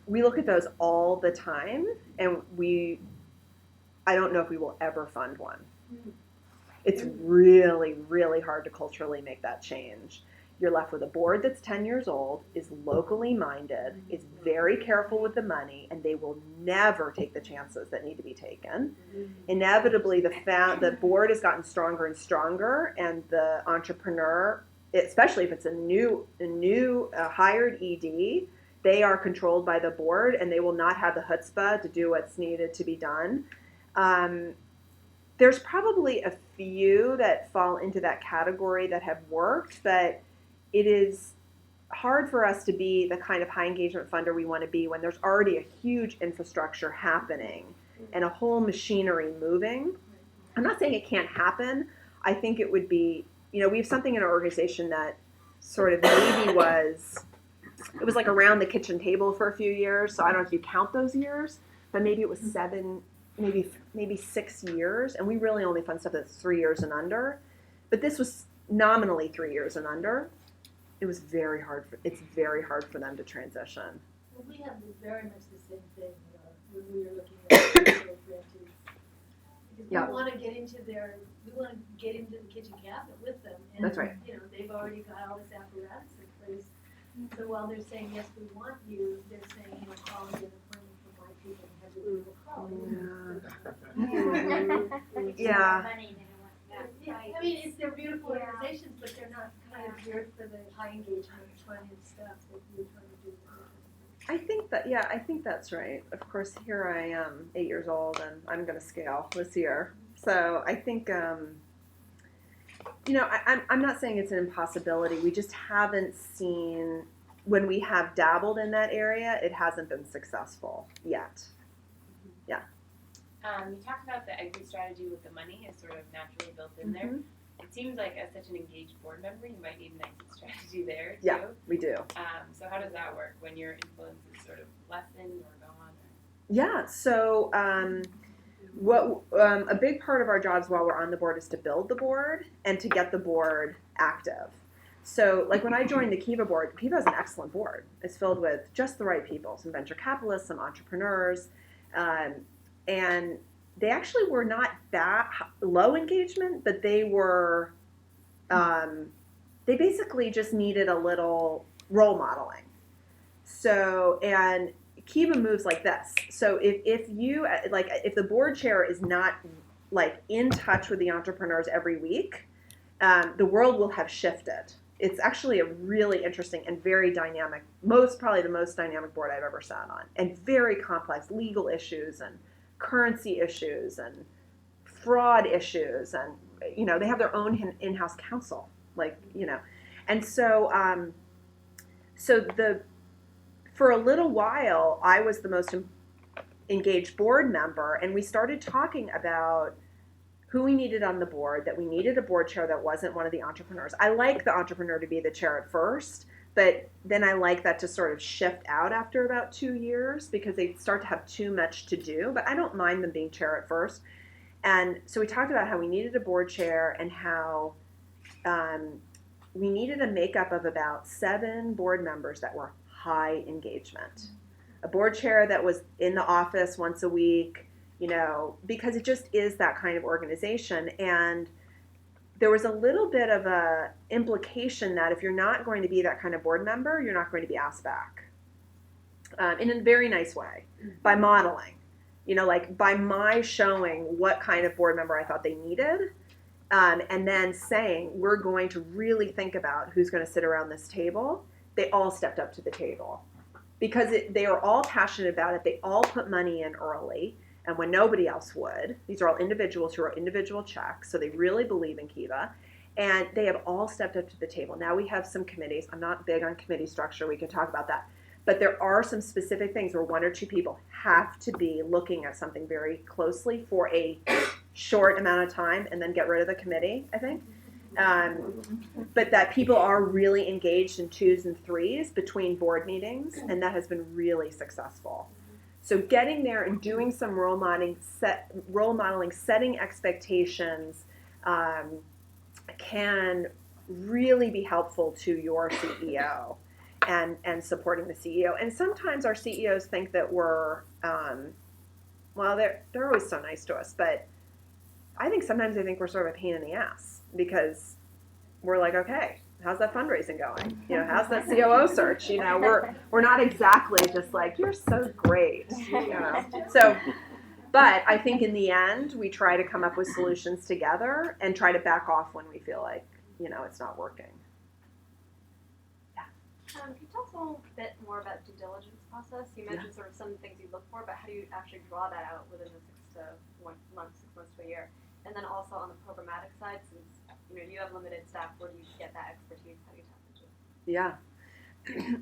we look at those all the time, and I don't know if we will ever fund one. It's really, really hard to culturally make that change. You're left with a board that's 10 years old, is locally minded, is very careful with the money, and they will never take the chances that need to be taken. Inevitably, the board has gotten stronger and stronger, and the entrepreneur, especially if it's a new hired ED, they are controlled by the board, and they will not have the chutzpah to do what's needed to be done. There's probably a few that fall into that category that have worked, but it is hard for us to be the kind of high engagement funder we want to be when there's already a huge infrastructure happening and a whole machinery moving. I'm not saying it can't happen. I think it would be, we have something in our organization that sort of maybe it was like around the kitchen table for a few years. So I don't know if you count those years, but maybe it was 7, maybe 6 years. And we really only fund stuff that's 3 years and under. But this was nominally 3 years and under. It was very hard. It's very hard for them to transition. Well, we have very much the same thing when we were looking at grantees. Because Yeah. we want to get into the kitchen cabinet with them. And, That's right. They've already got all this apparatus in place. So while they're saying, yes, we want you, they're saying, call and get an appointment for white people and have your people call. Yeah. I mean, they're beautiful organizations, but they're not kind of geared for the high engagement, fun and stuff that you're trying to do. I think that's right. Of course, here I am, 8 years old, and I'm going to scale this year. So I think, I'm not saying it's an impossibility. We just haven't seen, when we have dabbled in that area, it hasn't been successful yet. Yeah. You talked about the exit strategy with the money is sort of naturally built in there. It seems like as such an engaged board member, you might need an exit strategy there too. Yeah, we do. So how does that work when your influence is sort of lessened or gone? Yeah, so a big part of our jobs while we're on the board is to build the board and to get the board active. So like when I joined the Kiva board, Kiva is an excellent board. It's filled with just the right people, some venture capitalists, some entrepreneurs, and they actually were not that low engagement, but they were, they basically just needed a little role modeling. So, and Kiva moves like this. So if the board chair is not like in touch with the entrepreneurs every week, the world will have shifted. It's actually a really interesting and very dynamic, probably the most dynamic board I've ever sat on, and very complex legal issues and currency issues and fraud issues, and they have their own in-house counsel, and so for a little while I was the most engaged board member, and we started talking about who we needed on the board, that we needed a board chair that wasn't one of the entrepreneurs. I like the entrepreneur to be the chair at first, but then I like that to sort of shift out after about 2 years because they start to have too much to do, but I don't mind them being chair at first. And so we talked about how we needed a board chair and how we needed a makeup of about 7 board members that were high engagement. A board chair that was in the office once a week, because it just is that kind of organization. And there was a little bit of a implication that if you're not going to be that kind of board member, you're not going to be asked back in a very nice way by modeling, like by my showing what kind of board member I thought they needed. And then saying, we're going to really think about who's going to sit around this table. They all stepped up to the table because they are all passionate about it. They all put money in early. And when nobody else would, these are all individuals who are individual checks, so they really believe in Kiva, and they have all stepped up to the table. Now we have some committees. I'm not big on committee structure. We can talk about that. But there are some specific things where 1 or 2 people have to be looking at something very closely for a short amount of time and then get rid of the committee, I think. But that people are really engaged in 2s and 3s between board meetings, and that has been really successful. So getting there and doing some role modeling, setting expectations can really be helpful to your CEO and supporting the CEO. And sometimes our CEOs think that we're, they're always so nice to us, but I think sometimes they think we're sort of a pain in the ass because we're like, okay, how's that fundraising going? How's that COO search? We're not exactly just like, you're so great. So, but I think in the end, we try to come up with solutions together and try to back off when we feel like, it's not working. Can you tell us a little bit more about due diligence process? You mentioned sort of some things you look for, but how do you actually draw that out within the 6 months to a year? And then also on the programmatic side, since you have limited staff, where do you get that expertise? How do you tap into it? Yeah.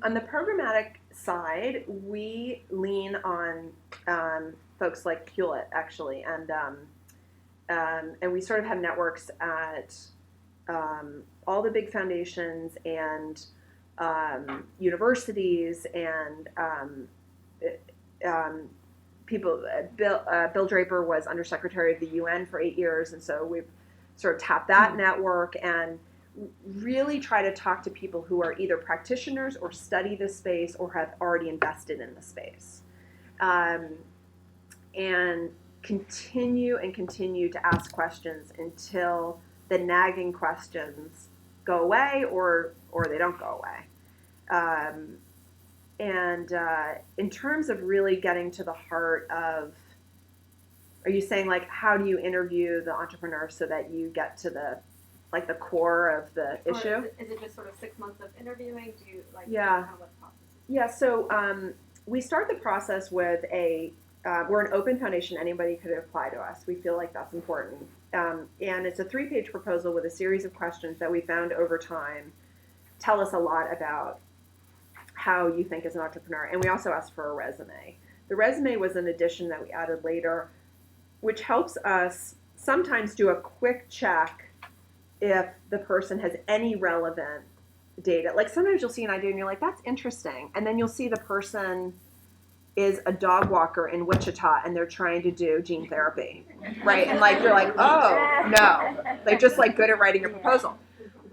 On the programmatic side, we lean on folks like Hewlett, actually, and we sort of have networks at all the big foundations and universities and people. Bill Draper was Undersecretary of the UN for 8 years, and so we've sort of tapped that network and really try to talk to people who are either practitioners or study the space or have already invested in the space, and continue to ask questions until the nagging questions go away or they don't go away. And in terms of really getting to the heart of, are you saying like how do you interview the entrepreneur so that you get to the core of the issue? Or is it just sort of 6 months of interviewing? Do you kind of what the process is? Yeah. So we start the process with we're an open foundation. Anybody could apply to us. We feel like that's important. And it's a 3-page proposal with a series of questions that we found over time tell us a lot about how you think as an entrepreneur. And we also asked for a resume. The resume was an addition that we added later, which helps us sometimes do a quick check if the person has any relevant data. Like sometimes you'll see an idea and you're like, that's interesting. And then you'll see the person is a dog walker in Wichita and they're trying to do gene therapy, right? And like, you're like, oh, no. They're just like good at writing a proposal.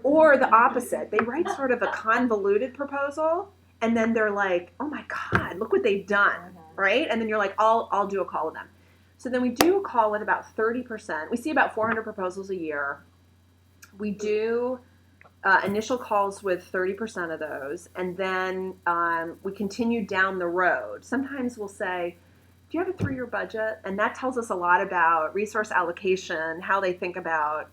Or the opposite. They write sort of a convoluted proposal and then they're like, oh my God, look what they've done, right? And then you're like, I'll do a call with them. So then we do a call with about 30%. We see about 400 proposals a year. We do initial calls with 30% of those, and then we continue down the road. Sometimes we'll say, do you have a 3-year budget? And that tells us a lot about resource allocation, how they think about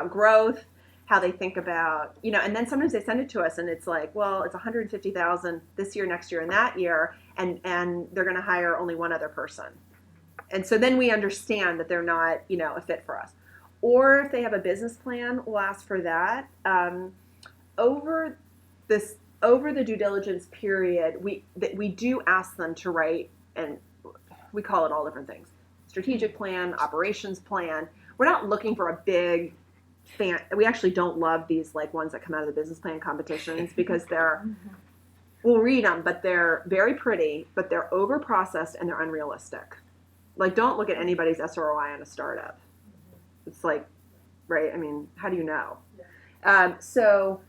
growth, how they think about, and then sometimes they send it to us and it's like, well, it's $150,000 this year, next year, and that year, and they're going to hire only one other person. And so then we understand that they're not, a fit for us. Or if they have a business plan, we'll ask for that. Over the due diligence period, we do ask them to write, and we call it all different things: strategic plan, operations plan. We're not looking for a big we actually don't love these like ones that come out of the business plan competitions because we'll read them, but they're very pretty, but they're over processed and they're unrealistic. Like, don't look at anybody's SROI on a startup. It's like, right? I mean, how do you know? So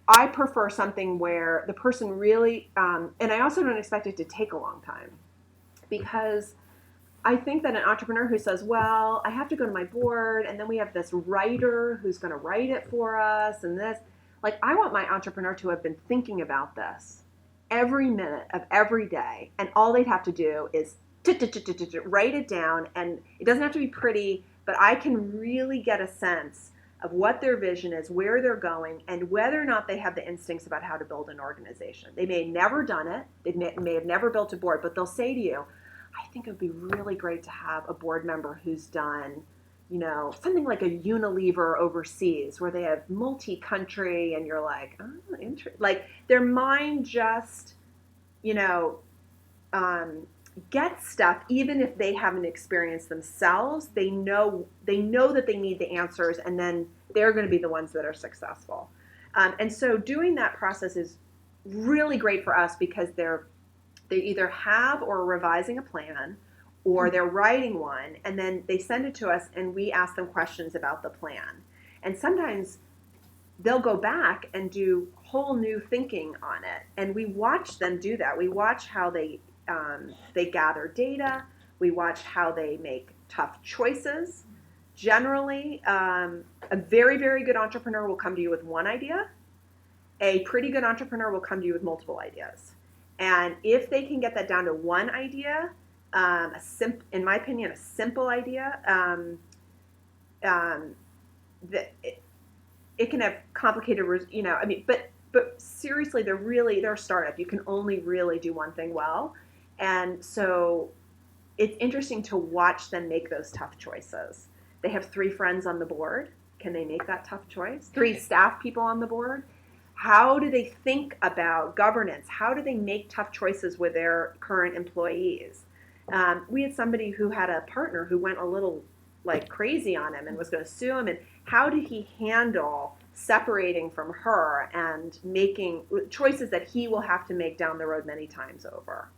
I prefer something where the person really, and I also don't expect it to take a long time, because I think that an entrepreneur who says, well, I have to go to my board, and then we have this writer who's going to write it for us, and this, like, I want my entrepreneur to have been thinking about this every minute of every day, and all they'd have to do is write it down, and it doesn't have to be pretty, but I can really get a sense of what their vision is, where they're going, and whether or not they have the instincts about how to build an organization. They may have never done it, they may have never built a board, but they'll say to you, I think it would be really great to have a board member who's done, you know, something like a Unilever overseas where they have multi-country, and you're like, oh, interesting. Like, their mind just, you know, gets stuff even if they haven't experienced themselves. They know that they need the answers, and then they're going to be the ones that are successful. And so doing that process is really great for us because they either have or are revising a plan, or they're writing one, and then they send it to us and we ask them questions about the plan. And sometimes they'll go back and do whole new thinking on it. And we watch them do that. We watch how they gather data. We watch how they make tough choices. Generally, a very, very good entrepreneur will come to you with one idea. A pretty good entrepreneur will come to you with multiple ideas. And if they can get that down to one idea, in my opinion, a simple idea, it can have complicated, you know, I mean, but seriously, they're a startup. You can only really do one thing well. And so it's interesting to watch them make those tough choices. They have 3 friends on the board. Can they make that tough choice? 3 staff people on the board. How do they think about governance? How do they make tough choices with their current employees? We had somebody who had a partner who went a little like crazy on him and was going to sue him. And how did he handle separating from her and making choices that he will have to make down the road many times over?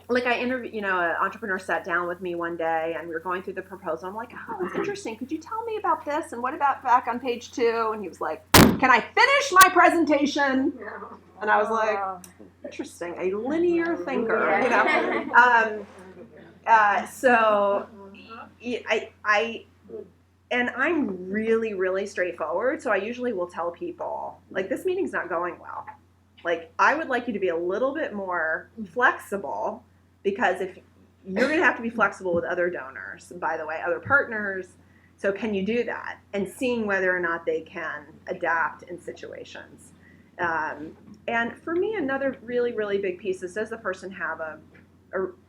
Like I interviewed, you know, an entrepreneur sat down with me one day and we were going through the proposal. I'm like, oh, that's interesting. Could you tell me about this? And what about back on page 2? And he was like, can I finish my presentation? And I was like, interesting, a linear thinker, you know? So I'm really, really straightforward. So I usually will tell people, like, this meeting's not going well. Like, I would like you to be a little bit more flexible, because if you're going to have to be flexible with other donors, by the way, other partners. So can you do that? And seeing whether or not they can adapt in situations. And for me, another really, really big piece is, does the person have I don't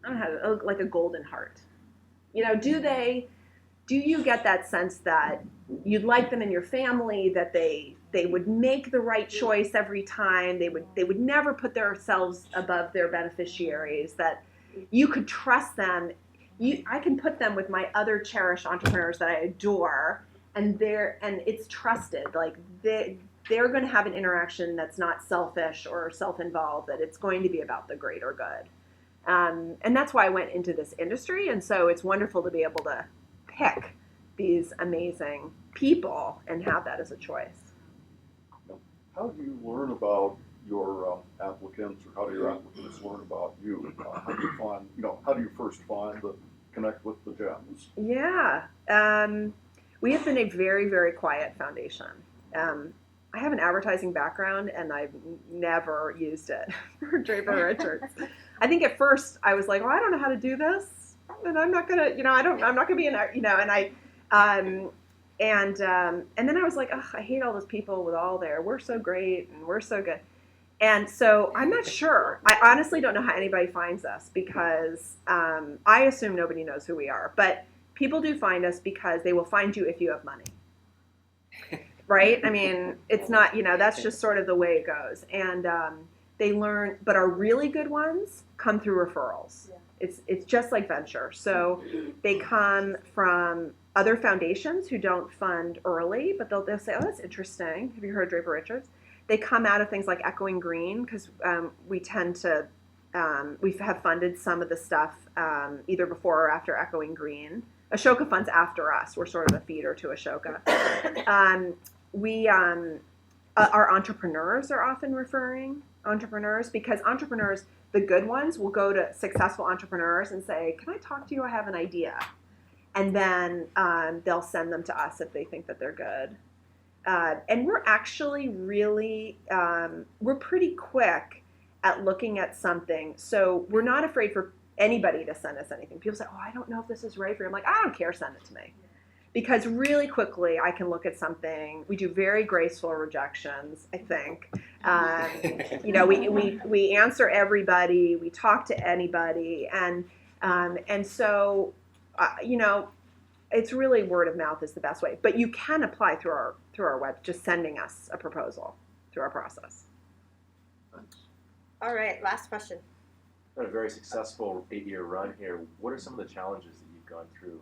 know, like a golden heart? You know, do you get that sense that you'd like them in your family, that they would make the right choice every time, they would never put themselves above their beneficiaries, that you could trust them. I can put them with my other cherished entrepreneurs that I adore, and it's trusted. Like they're going to have an interaction that's not selfish or self-involved, that it's going to be about the greater good. And that's why I went into this industry. And so it's wonderful to be able to pick these amazing people and have that as a choice. How do you learn about your applicants, or how do your applicants learn about you? How do you find, how do you first connect with the gems? Yeah. We have been a very, very quiet foundation. I have an advertising background, and I've never used it for Draper Richards. I think at first I was like, well, I don't know how to do this, and I'm not gonna, I'm not gonna be and then I was like, oh, I hate all those people with all we're so great and we're so good. And so I'm not sure. I honestly don't know how anybody finds us, because I assume nobody knows who we are. But people do find us because they will find you if you have money. Right? I mean, it's not, that's just sort of the way it goes. And They learn, but our really good ones come through referrals. Yeah. It's just like venture. So they come from other foundations who don't fund early, but they'll say, oh, that's interesting. Have you heard of Draper Richards? They come out of things like Echoing Green, because we tend to, we have funded some of the stuff either before or after Echoing Green. Ashoka funds after us. We're sort of a feeder to Ashoka. Our entrepreneurs are often referring entrepreneurs, because entrepreneurs, the good ones, will go to successful entrepreneurs and say, can I talk to you? I have an idea. And then they'll send them to us if they think that they're good. And we're actually really, we're pretty quick at looking at something. So we're not afraid for anybody to send us anything. People say, oh, I don't know if this is right for you. I'm like, I don't care, send it to me. Because really quickly I can look at something. We do very graceful rejections, I think. You know, we answer everybody, we talk to anybody, and so you know, it's really word of mouth is the best way. But you can apply through our web, just sending us a proposal through our process. All right, last question. Had a very successful 8-year run here. What are some of the challenges that you've gone through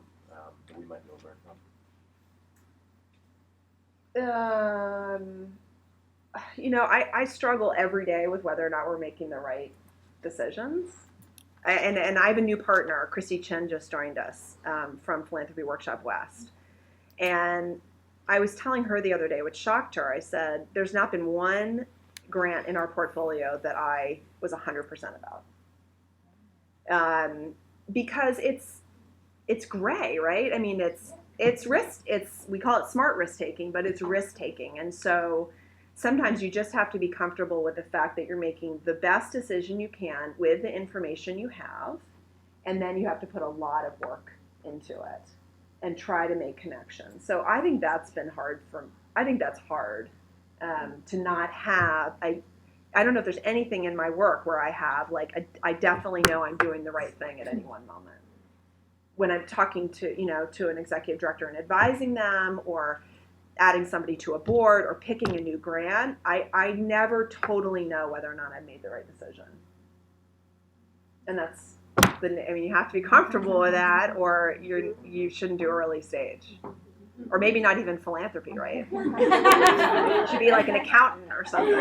that we might know learn from? You know, I struggle every day with whether or not we're making the right decisions. And I have a new partner. Christy Chen just joined us from Philanthropy Workshop West. And I was telling her the other day, which shocked her, I said, there's not been one grant in our portfolio that I was 100% about. Because it's gray, right? I mean, it's risk. We call it smart risk taking, but it's risk taking. And so sometimes you just have to be comfortable with the fact that you're making the best decision you can with the information you have, and then you have to put a lot of work into it and try to make connections. So I think that's been hard that's hard to not have. I don't know if there's anything in my work where I have I definitely know I'm doing the right thing at any one moment. When I'm talking to an executive director and advising them, or adding somebody to a board, or picking a new grant, I never totally know whether or not I made the right decision. And that's you have to be comfortable with that, or you shouldn't do early stage. Or maybe not even philanthropy, right? You should be like an accountant or something.